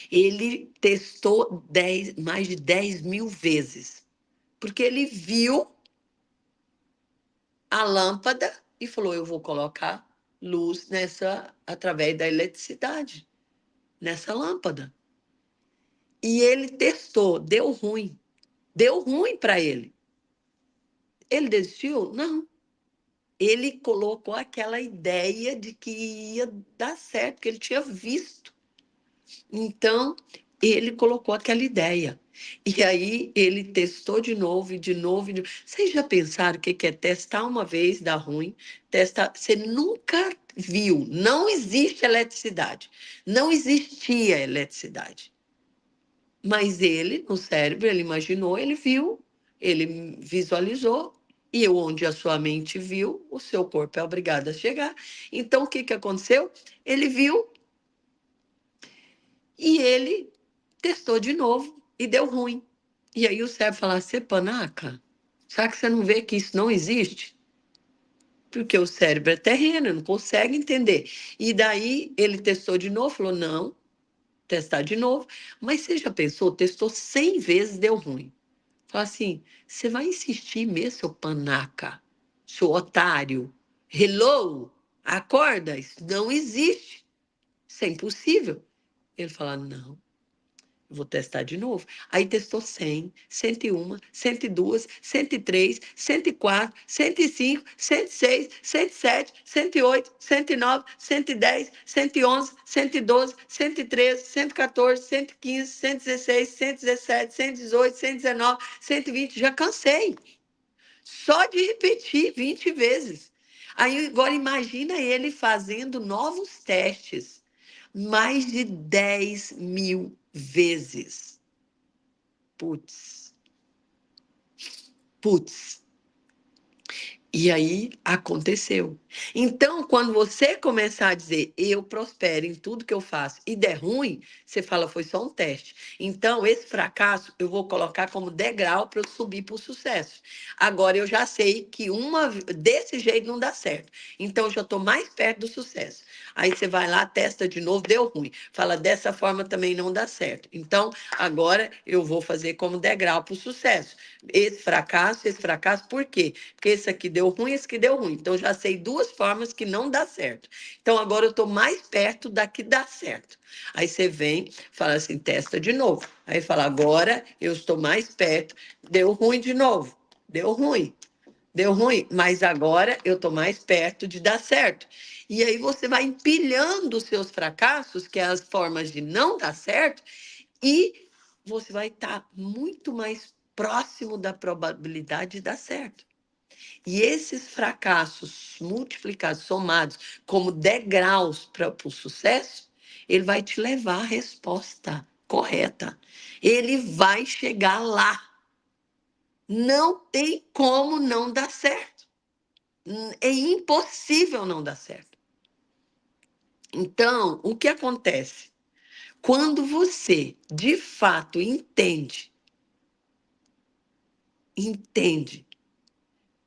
ele testou mais de 10.000 vezes? Porque ele viu a lâmpada e falou: eu vou colocar luz através da eletricidade, nessa lâmpada. E ele testou, deu ruim. Deu ruim para ele. Ele desistiu? Não. Ele colocou aquela ideia de que ia dar certo, que ele tinha visto. Então, ele colocou aquela ideia. E aí, ele testou de novo, e de novo, e de novo. Vocês já pensaram o que é testar uma vez, dar ruim? Testar. Você nunca viu. Não existe eletricidade. Não existia eletricidade. Mas ele, no cérebro, ele imaginou, ele viu, ele visualizou, e onde a sua mente viu, o seu corpo é obrigado a chegar. Então, o que que aconteceu? Ele viu e ele testou de novo e deu ruim. E aí o cérebro fala: "Você panaca? Será que você não vê que isso não existe?" Porque o cérebro é terreno, não consegue entender. E daí ele testou de novo, falou: "Não, testar de novo." Mas você já pensou? Testou 100 vezes, deu ruim. Fala assim: você vai insistir mesmo, seu panaca, seu otário? Hello? Acorda? Isso não existe. Isso é impossível. Ele fala: não, eu vou testar de novo. Aí testou 100, 101, 102, 103, 104, 105, 106, 107, 108, 109, 110, 111, 112, 113, 114, 115, 116, 117, 118, 119, 120. Já cansei. Só de repetir 20 vezes. Aí agora imagina ele fazendo novos testes mais de 10.000 vezes. Putz, putz. E aí aconteceu. Então, quando você começar a dizer eu prospero em tudo que eu faço e der ruim, você fala foi só um teste. Então, esse fracasso eu vou colocar como degrau para eu subir para o sucesso. Agora eu já sei que desse jeito não dá certo. Então, eu já estou mais perto do sucesso. Aí você vai lá, testa de novo, deu ruim. Fala dessa forma também não dá certo. Então, agora eu vou fazer como degrau para o sucesso. Esse fracasso, por quê? Porque esse aqui deu ruim, esse aqui deu ruim. Então, já sei duas formas que não dá certo. Então, agora eu estou mais perto da que dá certo. Aí você vem, fala assim, testa de novo. Aí fala, agora eu estou mais perto. Deu ruim de novo. Deu ruim. Deu ruim, mas agora eu estou mais perto de dar certo. E aí você vai empilhando os seus fracassos, que é as formas de não dar certo, e você vai estar muito mais próximo da probabilidade de dar certo. E esses fracassos multiplicados, somados como degraus para o sucesso, ele vai te levar à resposta correta. Ele vai chegar lá. Não tem como não dar certo. É impossível não dar certo. Então, o que acontece? Quando você, de fato, entende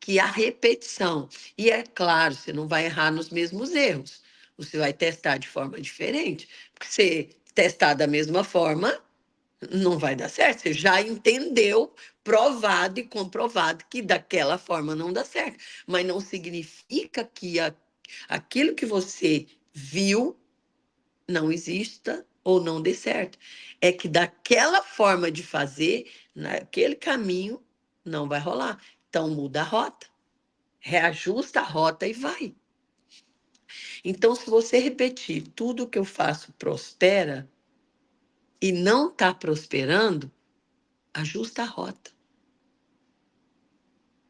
que a repetição, e é claro, você não vai errar nos mesmos erros, você vai testar de forma diferente, porque se testar da mesma forma, não vai dar certo. Você já entendeu, provado e comprovado que daquela forma não dá certo. Mas não significa que aquilo que você viu não exista ou não dê certo. É que daquela forma de fazer, naquele caminho, não vai rolar. Então muda a rota. reajusta a rota e vai. Então, se você repetir tudo que eu faço prospera e não está prosperando, ajusta a rota.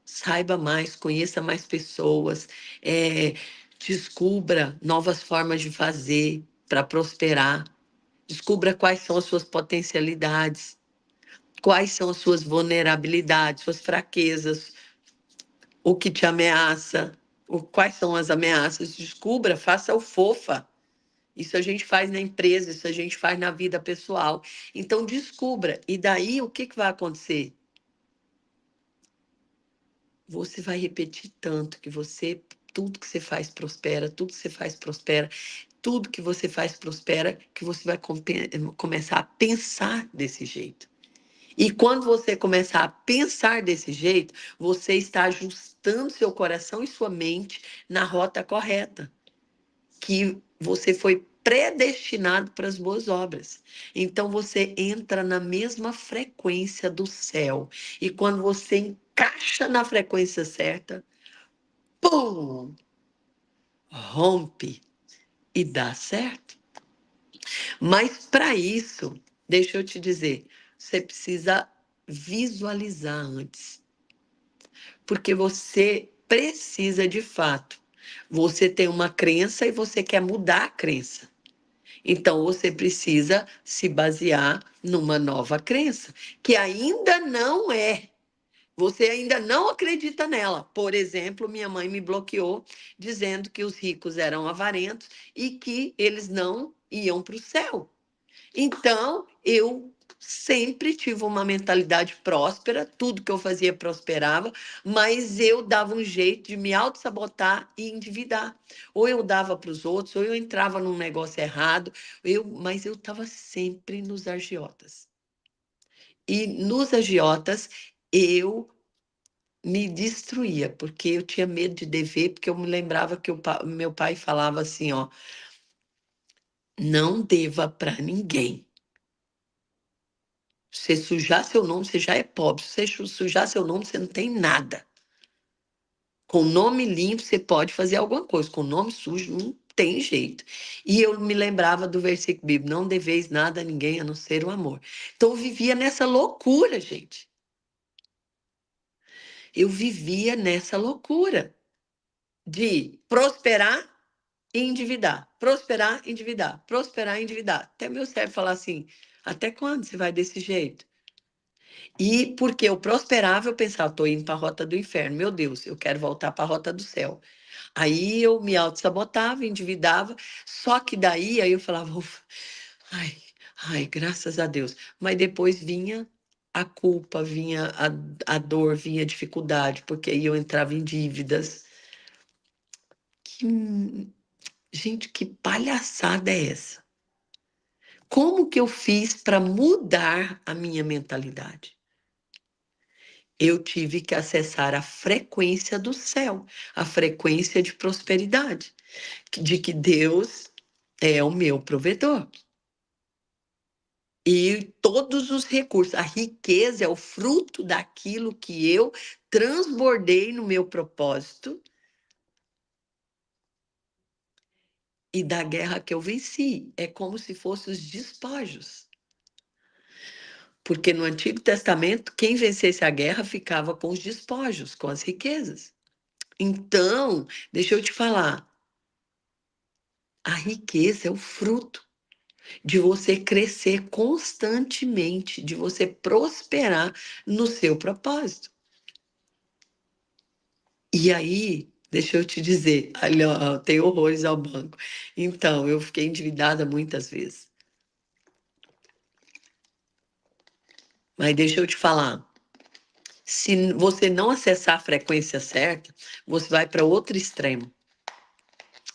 Saiba mais, conheça mais pessoas, descubra novas formas de fazer para prosperar. Descubra quais são as suas potencialidades, quais são as suas vulnerabilidades, suas fraquezas, o que te ameaça, quais são as ameaças. Descubra, faça o fofa. Isso a gente faz na empresa, isso a gente faz na vida pessoal. Então, descubra. E daí, o que vai acontecer? Você vai repetir tanto que tudo que você faz prospera, tudo que você faz prospera, tudo que você faz prospera, que você vai começar a pensar desse jeito. E quando você começar a pensar desse jeito, você está ajustando seu coração e sua mente na rota correta, que você foi predestinado para as boas obras. Então você entra na mesma frequência do céu. E quando você encaixa na frequência certa, pum, rompe e dá certo. Mas para isso, deixa eu te dizer, você precisa visualizar antes. Porque você precisa de fato. Você tem uma crença e você quer mudar a crença. Então você precisa se basear numa nova crença, que ainda não é. Você ainda não acredita nela. Por exemplo, minha mãe me bloqueou dizendo que os ricos eram avarentos e que eles não iam para o céu. Então, eu sempre tive uma mentalidade próspera, tudo que eu fazia prosperava, mas eu dava um jeito de me auto-sabotar e endividar. Ou eu dava para os outros, ou eu entrava num negócio errado, mas eu estava sempre nos agiotas. E nos agiotas, eu me destruía, porque eu tinha medo de dever, porque eu me lembrava que meu pai falava assim, ó, não deva para ninguém. Você sujar seu nome, você já é pobre. Se você sujar seu nome, você não tem nada. Com nome limpo, você pode fazer alguma coisa. Com nome sujo, não tem jeito. E eu me lembrava do versículo bíblico: não deveis nada a ninguém a não ser o amor. Então, eu vivia nessa loucura, gente. Eu vivia nessa loucura de prosperar e endividar. Prosperar, endividar. Prosperar, endividar. Até meu cérebro falar assim: até quando você vai desse jeito? E porque eu prosperava, eu pensava, estou indo para a rota do inferno. Meu Deus, eu quero voltar para a rota do céu. Aí eu me auto-sabotava, endividava, só que daí aí eu falava, ufa, ai, ai, graças a Deus. Mas depois vinha a culpa, vinha a dor, vinha a dificuldade, porque aí eu entrava em dívidas. Que, gente, que palhaçada é essa? Como que eu fiz para mudar a minha mentalidade? Eu tive que acessar a frequência do céu, a frequência de prosperidade, de que Deus é o meu provedor. E todos os recursos, a riqueza é o fruto daquilo que eu transbordei no meu propósito e da guerra que eu venci. É como se fossem os despojos. Porque no Antigo Testamento, quem vencesse a guerra ficava com os despojos, com as riquezas. Então, deixa eu te falar, a riqueza é o fruto de você crescer constantemente, de você prosperar no seu propósito. E aí, deixa eu te dizer, olha, eu tenho horrores ao banco. Então, eu fiquei endividada muitas vezes. Mas deixa eu te falar, se você não acessar a frequência certa, você vai para outro extremo.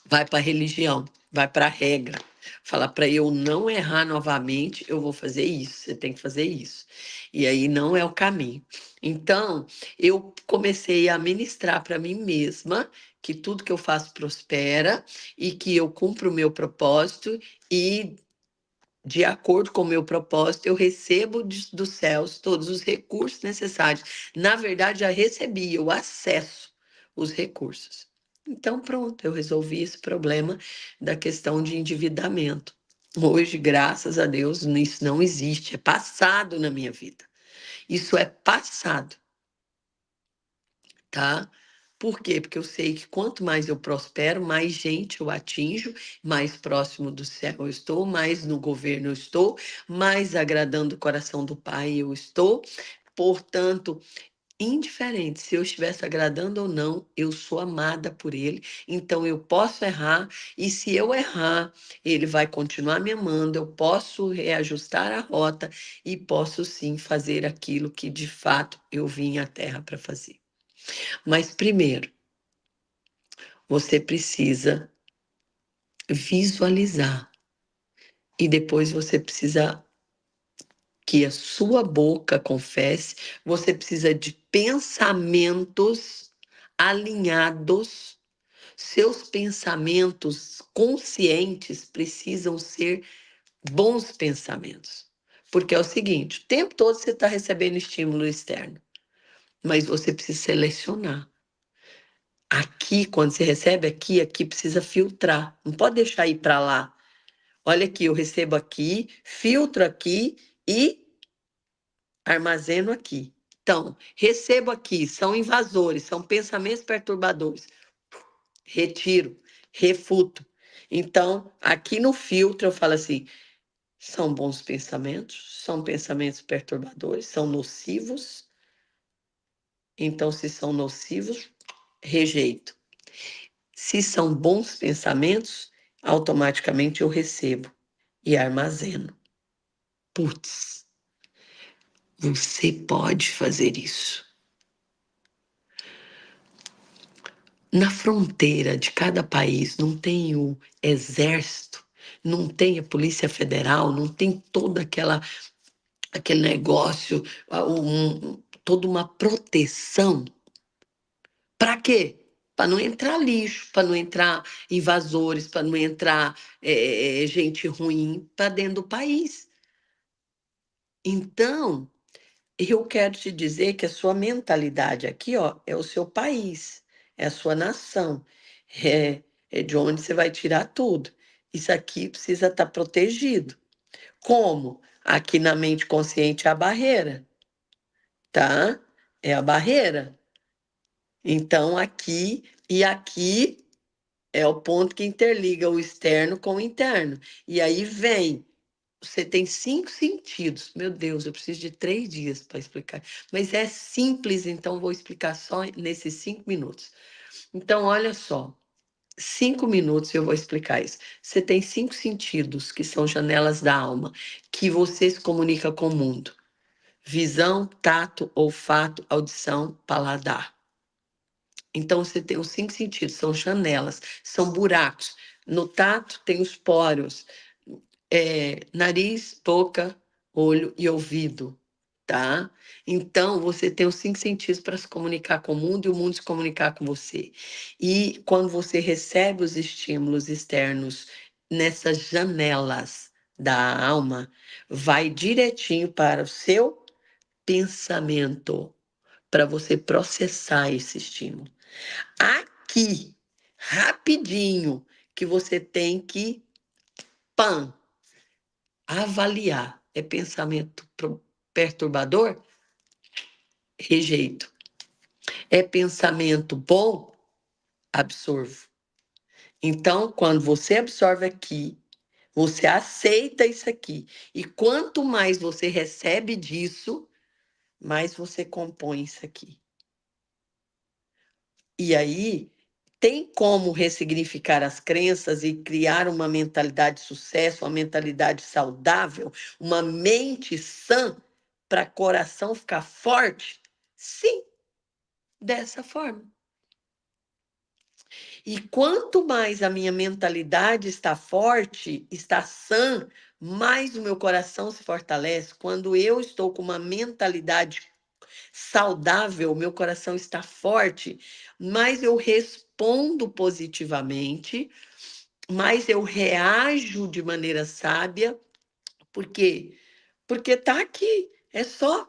Vai para a religião, vai para a regra. Fala para eu não errar novamente, eu vou fazer isso, você tem que fazer isso. E aí não é o caminho. Então, eu comecei a ministrar para mim mesma que tudo que eu faço prospera e que eu cumpro o meu propósito e de acordo com o meu propósito, eu recebo dos céus todos os recursos necessários. Na verdade, já recebi o acesso, os recursos. Então, pronto, eu resolvi esse problema da questão de endividamento. Hoje, graças a Deus, isso não existe, é passado na minha vida. Isso é passado, tá? Por quê? Porque eu sei que quanto mais eu prospero, mais gente eu atinjo, mais próximo do céu eu estou, mais no governo eu estou, mais agradando o coração do Pai eu estou. Portanto, indiferente se eu estivesse agradando ou não, eu sou amada por Ele, então eu posso errar, e se eu errar, Ele vai continuar me amando, eu posso reajustar a rota e posso sim fazer aquilo que de fato eu vim à Terra para fazer. Mas primeiro, você precisa visualizar e depois você precisa que a sua boca confesse, você precisa de pensamentos alinhados. Seus pensamentos conscientes precisam ser bons pensamentos. Porque é o seguinte, o tempo todo você está recebendo estímulo externo, mas você precisa selecionar. Aqui, quando você recebe aqui precisa filtrar. Não pode deixar ir para lá. Olha aqui, eu recebo aqui, filtro aqui e armazeno aqui. Então, recebo aqui, são invasores, são pensamentos perturbadores. Retiro, refuto. Então, aqui no filtro eu falo assim: são bons pensamentos, são pensamentos perturbadores, são nocivos. Então, se são nocivos, rejeito. Se são bons pensamentos, automaticamente eu recebo e armazeno. Putz, você pode fazer isso. Na fronteira de cada país não tem o exército, não tem a Polícia Federal, não tem toda aquele negócio, toda uma proteção. Para quê? Para não entrar lixo, para não entrar invasores, para não entrar gente ruim para dentro do país. Então, eu quero te dizer que a sua mentalidade aqui, ó, é o seu país, é a sua nação, é de onde você vai tirar tudo. Isso aqui precisa estar protegido. Como? Aqui na mente consciente é a barreira, tá? É a barreira. Então, aqui e aqui é o ponto que interliga o externo com o interno. E aí vem. Você tem 5 sentidos. Meu Deus, eu preciso de 3 dias para explicar. Mas é simples, então vou explicar só nesses 5 minutos. Então, olha só. 5 minutos eu vou explicar isso. Você tem 5 sentidos, que são janelas da alma, que você se comunica com o mundo: visão, tato, olfato, audição, paladar. Então, você tem os 5 sentidos, são janelas, são buracos. No tato, tem os poros, nariz, boca, olho e ouvido, tá? Então, você tem os 5 sentidos para se comunicar com o mundo e o mundo se comunicar com você. E quando você recebe os estímulos externos nessas janelas da alma, vai direitinho para o seu pensamento, para você processar esse estímulo. Aqui, rapidinho, que você tem que, pam, avaliar. É pensamento perturbador? Rejeito. É pensamento bom? Absorvo. Então, quando você absorve aqui, você aceita isso aqui. E quanto mais você recebe disso, mais você compõe isso aqui. E aí, tem como ressignificar as crenças e criar uma mentalidade de sucesso, uma mentalidade saudável, uma mente sã para coração ficar forte? Sim, dessa forma. E quanto mais a minha mentalidade está forte, está sã, mais o meu coração se fortalece. Quando eu estou com uma mentalidade saudável, meu coração está forte, mais eu respondo positivamente, mais eu reajo de maneira sábia. Por quê? Porque tá aqui, é só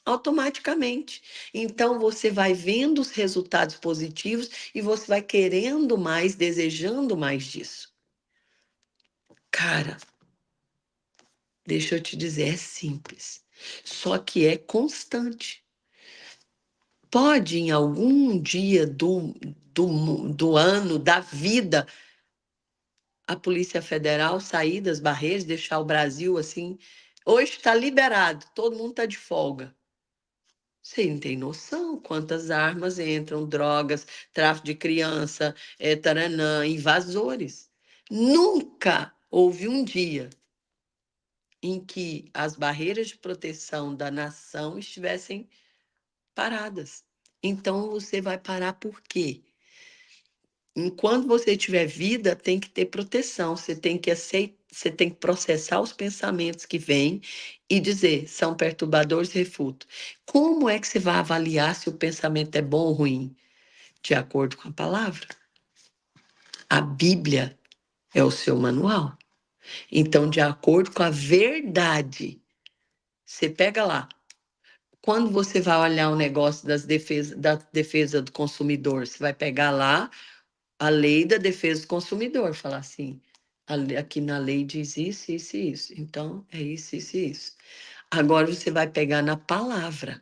automaticamente. Então, você vai vendo os resultados positivos e você vai querendo mais, desejando mais disso. Cara, deixa eu te dizer, é simples, só que é constante. Pode, em algum dia do ano, da vida, a Polícia Federal sair das barreiras, deixar o Brasil assim. Hoje está liberado, todo mundo está de folga. Você não tem noção quantas armas entram, drogas, tráfico de criança, taranã, invasores. Nunca houve um dia em que as barreiras de proteção da nação estivessem paradas. Então você vai parar por quê? Enquanto você tiver vida, tem que ter proteção, você tem que aceitar, você tem que processar os pensamentos que vêm e dizer, são perturbadores, refuto. Como é que você vai avaliar se o pensamento é bom ou ruim? De acordo com a palavra. A Bíblia é o seu manual. Então, de acordo com a verdade, você pega lá. Quando você vai olhar o negócio da defesa do consumidor, você vai pegar lá a lei da defesa do consumidor, falar assim, aqui na lei diz isso, isso e isso. Então, é isso, isso e isso. Agora você vai pegar na palavra.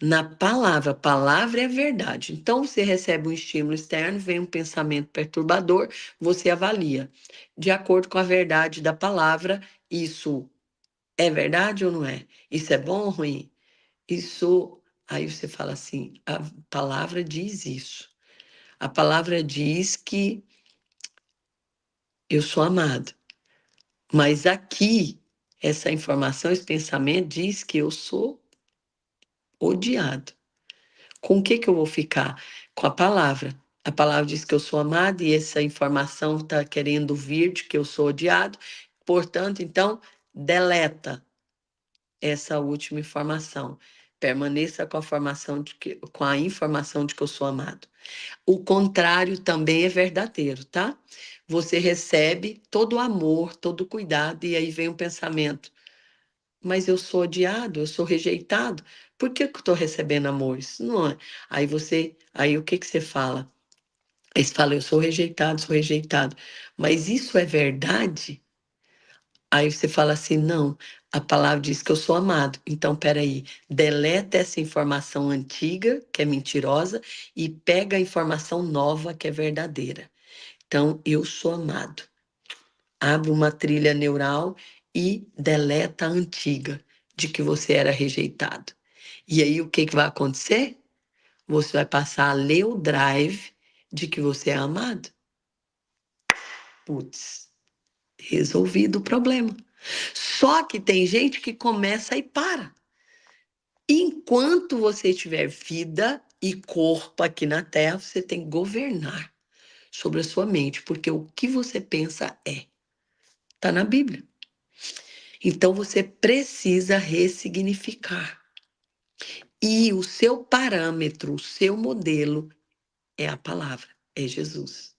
Na palavra, palavra é a verdade. Então, você recebe um estímulo externo, vem um pensamento perturbador, você avalia. De acordo com a verdade da palavra, isso é verdade ou não é? Isso é bom ou ruim? Isso, aí você fala assim, a palavra diz isso. A palavra diz que eu sou amado. Mas aqui, essa informação, esse pensamento diz que eu sou odiado. Com o que eu vou ficar? Com a palavra. A palavra diz que eu sou amado e essa informação está querendo vir de que eu sou odiado. Portanto, então, deleta essa última informação. Permaneça com a formação com a informação de que eu sou amado. O contrário também é verdadeiro, tá? Você recebe todo o amor, todo o cuidado, e aí vem o pensamento: mas eu sou odiado, eu sou rejeitado, por que que eu estou recebendo amor? Isso não é. Aí o que que você fala? Aí você fala, eu sou rejeitado. Mas isso é verdade? Aí você fala assim, não, a palavra diz que eu sou amado. Então, peraí, deleta essa informação antiga, que é mentirosa, e pega a informação nova, que é verdadeira. Então, eu sou amado. Abre uma trilha neural e deleta a antiga, de que você era rejeitado. E aí, o que que vai acontecer? Você vai passar a ler o drive de que você é amado. Putz, resolvido o problema. Só que tem gente que começa e para. Enquanto você tiver vida e corpo aqui na Terra, você tem que governar sobre a sua mente, porque o que você pensa é. Está na Bíblia. Então você precisa ressignificar. E o seu parâmetro, o seu modelo é a palavra, é Jesus.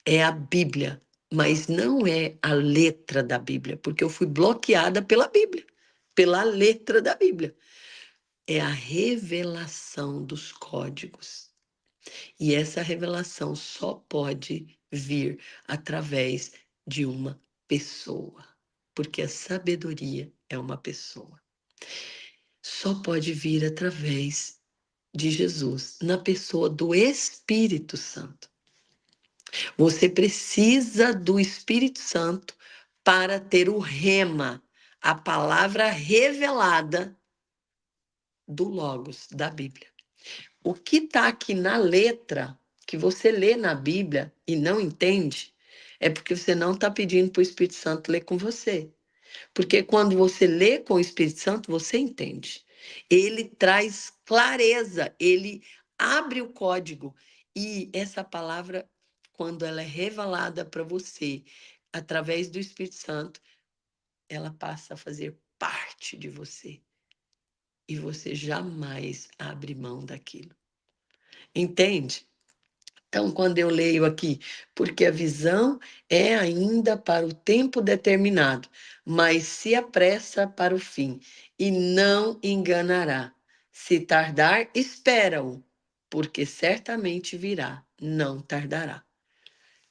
É a Bíblia, mas não é a letra da Bíblia, porque eu fui bloqueada pela Bíblia, pela letra da Bíblia. É a revelação dos códigos. E essa revelação só pode vir através de uma pessoa, porque a sabedoria é uma pessoa. Só pode vir através de Jesus, na pessoa do Espírito Santo. Você precisa do Espírito Santo para ter o rema, a palavra revelada do Logos, da Bíblia. O que está aqui na letra, que você lê na Bíblia e não entende, é porque você não está pedindo para o Espírito Santo ler com você. Porque quando você lê com o Espírito Santo, você entende. Ele traz clareza, ele abre o código. E essa palavra, quando ela é revelada para você, através do Espírito Santo, ela passa a fazer parte de você. E você jamais abre mão daquilo. Entende? Então, quando eu leio aqui, porque a visão é ainda para o tempo determinado, mas se apressa para o fim, e não enganará. Se tardar, espera-o, porque certamente virá, não tardará.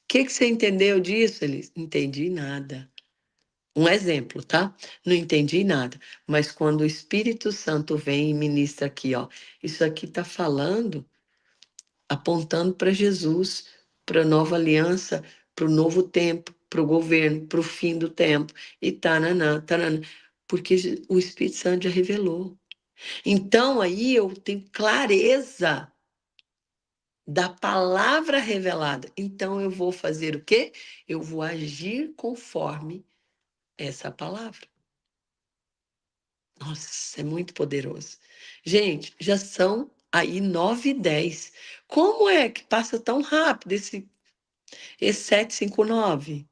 O que você entendeu disso, Elis? Entendi nada. Um exemplo, tá? Não entendi nada. Mas quando o Espírito Santo vem e ministra aqui, ó, isso aqui está falando, apontando para Jesus, para a nova aliança, para o novo tempo, para o governo, para o fim do tempo, e tananã, tananã, porque o Espírito Santo já revelou. Então aí eu tenho clareza da palavra revelada. Então eu vou fazer o quê? Eu vou agir conforme essa palavra. Nossa, é muito poderoso. Gente, já são aí 9h10. Como é que passa tão rápido esse 759?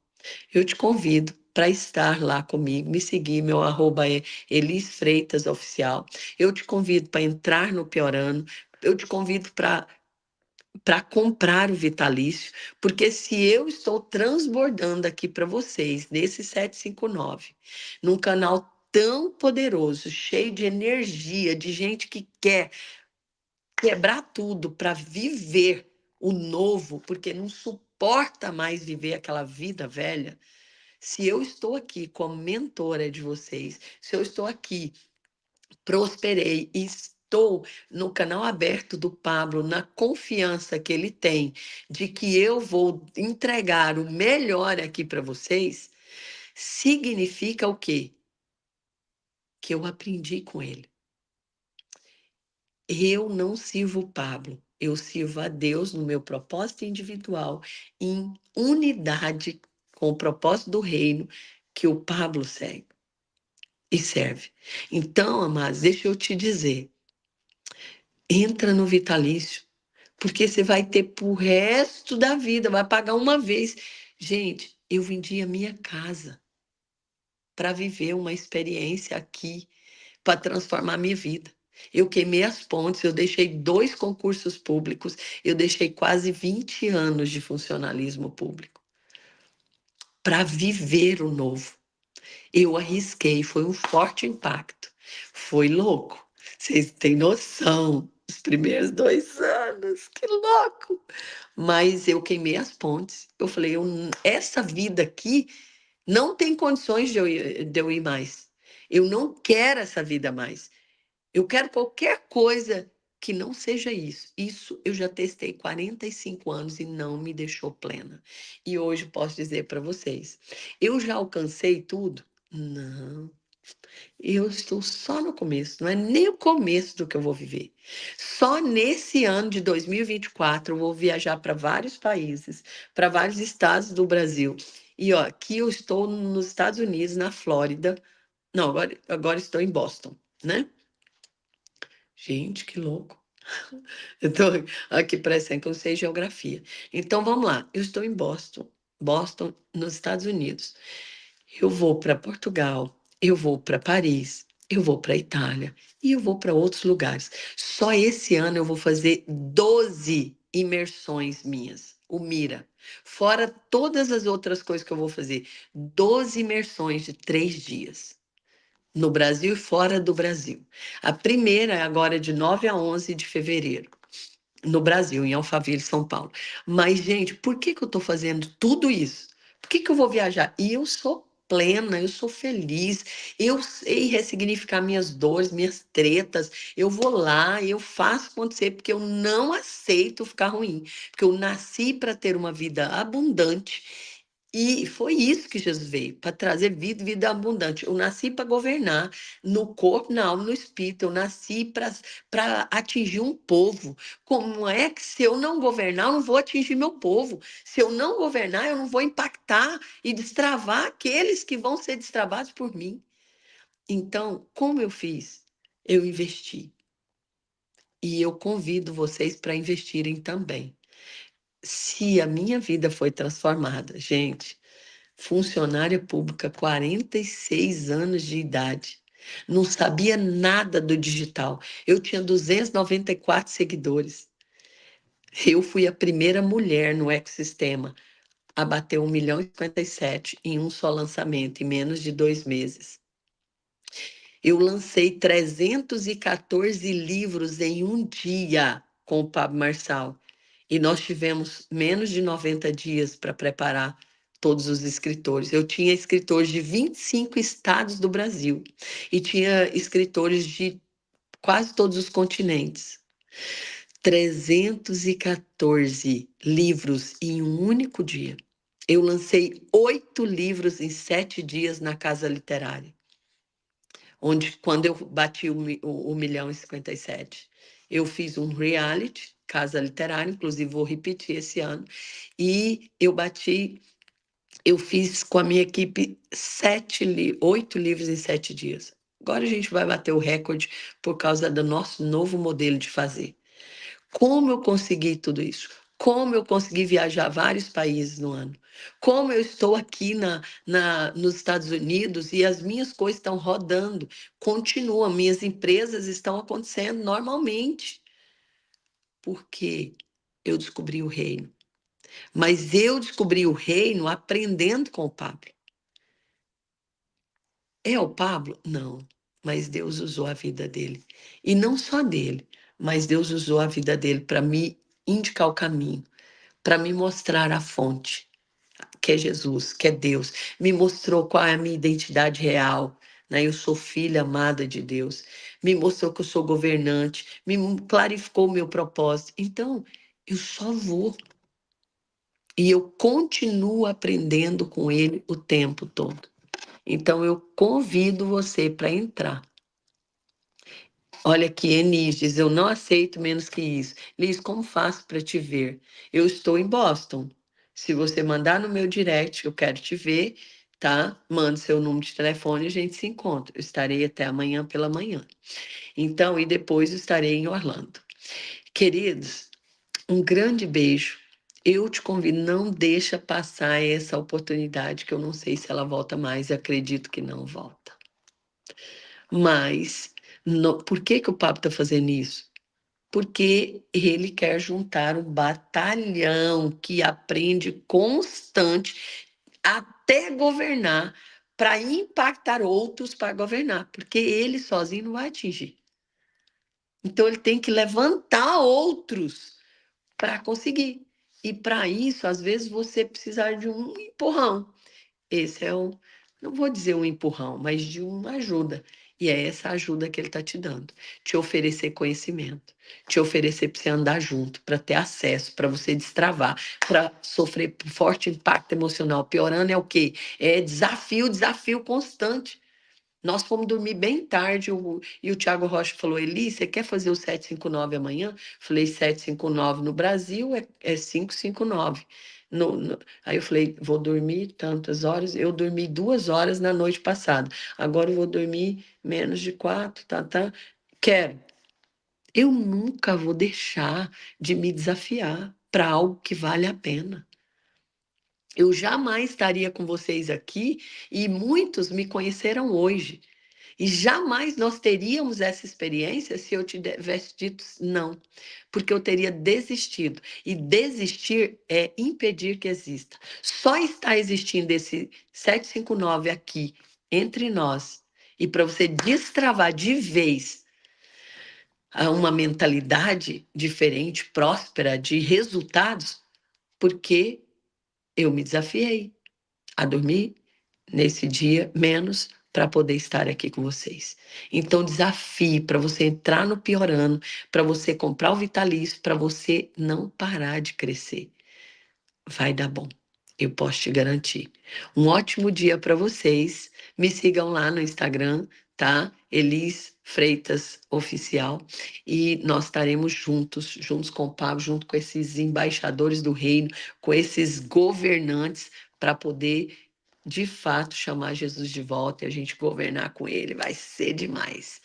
Eu te convido para estar lá comigo, me seguir, meu arroba é Elis Freitas Oficial. Eu te convido para entrar no Piorano. Eu te convido para comprar o vitalício, porque se eu estou transbordando aqui para vocês nesse 759, num canal tão poderoso, cheio de energia, de gente que quer quebrar tudo para viver o novo, porque não suporta mais viver aquela vida velha. Se eu estou aqui como mentora de vocês, se eu estou aqui, prosperei e estou no canal aberto do Pablo, na confiança que ele tem de que eu vou entregar o melhor aqui para vocês, significa o quê? Que eu aprendi com ele. Eu não sirvo o Pablo, eu sirvo a Deus no meu propósito individual, em unidade com o propósito do reino que o Pablo segue e serve. Então, amados, deixa eu te dizer, entra no vitalício, porque você vai ter pro resto da vida, vai pagar uma vez. Gente, eu vendi a minha casa para viver uma experiência aqui, para transformar a minha vida. Eu queimei as pontes, eu deixei 2 concursos públicos, eu deixei quase 20 anos de funcionalismo público para viver o novo. Eu arrisquei, foi um forte impacto. Foi louco. Vocês têm noção? Os primeiros 2 anos, que louco! Mas eu queimei as pontes. Eu falei, essa vida aqui não tem condições de eu ir mais. Eu não quero essa vida mais. Eu quero qualquer coisa que não seja isso. Isso eu já testei 45 anos e não me deixou plena. E hoje posso dizer para vocês, eu já alcancei tudo? Não. Eu estou só no começo, não é nem o começo do que eu vou viver. Só nesse ano de 2024 eu vou viajar para vários países, para vários estados do Brasil. E ó, aqui eu estou nos Estados Unidos, na Flórida. Não, agora estou em Boston, né? Gente, que louco. Eu estou aqui parecendo que eu sei geografia. Então vamos lá. Eu estou em Boston, nos Estados Unidos. Eu vou para Portugal, eu vou para Paris, eu vou para Itália e eu vou para outros lugares. Só esse ano eu vou fazer 12 imersões minhas, o Mira. Fora todas as outras coisas que eu vou fazer. 12 imersões de 3 dias. No Brasil e fora do Brasil. A primeira é agora de 9 a 11 de fevereiro no Brasil, em Alphaville, São Paulo. Mas, gente, por que que eu estou fazendo tudo isso? Por que que eu vou viajar? E eu sou plena, eu sou feliz, eu sei ressignificar minhas dores, minhas tretas. Eu vou lá, eu faço acontecer, porque eu não aceito ficar ruim. Porque eu nasci para ter uma vida abundante. E foi isso que Jesus veio, para trazer vida, vida abundante. Eu nasci para governar no corpo, na alma, no espírito. Eu nasci para atingir um povo. Como é que se eu não governar, eu não vou atingir meu povo? Se eu não governar, eu não vou impactar e destravar aqueles que vão ser destravados por mim. Então, como eu fiz? Eu investi. E eu convido vocês para investirem também. Se a minha vida foi transformada, gente, funcionária pública, 46 anos de idade. Não sabia nada do digital. Eu tinha 294 seguidores. Eu fui a primeira mulher no ecossistema a bater 1,57 milhão em um só lançamento, em menos de 2 meses. Eu lancei 314 livros em um dia com o Pablo Marçal. E nós tivemos menos de 90 dias para preparar todos os escritores. Eu tinha escritores de 25 estados do Brasil e tinha escritores de quase todos os continentes. 314 livros em um único dia. Eu lancei 8 livros em 7 dias na Casa Literária, onde, quando eu bati o 1,57 milhão, eu fiz um reality, Casa Literária, inclusive vou repetir esse ano, e eu fiz com a minha equipe 8 livros em 7 dias. Agora a gente vai bater o recorde por causa do nosso novo modelo de fazer. Como eu consegui tudo isso? Como eu consegui viajar vários países no ano? Como eu estou aqui nos Estados Unidos e as minhas coisas estão rodando, continuam, minhas empresas estão acontecendo normalmente, porque eu descobri o reino. Mas eu descobri o reino aprendendo com o Pablo. É o Pablo? Não, mas Deus usou a vida dele. E não só dele, mas Deus usou a vida dele para me indicar o caminho, para me mostrar a fonte, que é Jesus, que é Deus. Me mostrou qual é a minha identidade real, né? Eu sou filha amada de Deus. Me mostrou que eu sou governante, me clarificou o meu propósito. Então, eu só vou. E eu continuo aprendendo com ele o tempo todo. Então, eu convido você para entrar. Olha aqui, Enis diz, eu não aceito menos que isso. Liz, como faço para te ver? Eu estou em Boston. Se você mandar no meu direct, eu quero te ver, tá? Manda seu número de telefone e a gente se encontra. Eu estarei até amanhã pela manhã. Então, e depois eu estarei em Orlando. Queridos, um grande beijo. Eu te convido, não deixa passar essa oportunidade, que eu não sei se ela volta mais, e acredito que não volta. Mas, por que que o Papa está fazendo isso? Porque ele quer juntar um batalhão que aprende constante até governar, para impactar outros para governar, porque ele sozinho não vai atingir. Então ele tem que levantar outros para conseguir. E para isso, às vezes, você precisa de um empurrão. Esse é o, não vou dizer um empurrão, mas de uma ajuda. E é essa ajuda que ele está te dando. Te oferecer conhecimento, te oferecer para você andar junto, para ter acesso, para você destravar, para sofrer forte impacto emocional. Piorando é o quê? É desafio, desafio constante. Nós fomos dormir bem tarde e o Thiago Rocha falou, Eli, você quer fazer o 759 amanhã? Falei, 759 no Brasil é 559. Aí eu falei, vou dormir tantas horas. Eu dormi 2 horas na noite passada. Agora eu vou dormir menos de 4, tá, tá? Quero. Eu nunca vou deixar de me desafiar para algo que vale a pena. Eu jamais estaria com vocês aqui e muitos me conheceram hoje. E jamais nós teríamos essa experiência se eu tivesse dito não, porque eu teria desistido. E desistir é impedir que exista. Só está existindo esse 759 aqui, entre nós, e para você destravar de vez uma mentalidade diferente, próspera, de resultados, porque eu me desafiei a dormir nesse dia menos para poder estar aqui com vocês. Então, desafie para você entrar no piorando, para você comprar o Vitalício, para você não parar de crescer. Vai dar bom. Eu posso te garantir. Um ótimo dia para vocês. Me sigam lá no Instagram, tá? Elis Freitas Oficial. E nós estaremos juntos com o Pablo, junto com esses embaixadores do reino, com esses governantes, para poder, de fato, chamar Jesus de volta e a gente governar com ele. Vai ser demais.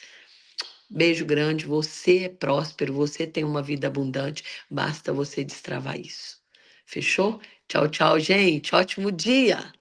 Beijo grande. Você é próspero, você tem uma vida abundante, basta você destravar isso. Fechou? Tchau, tchau, gente. Ótimo dia!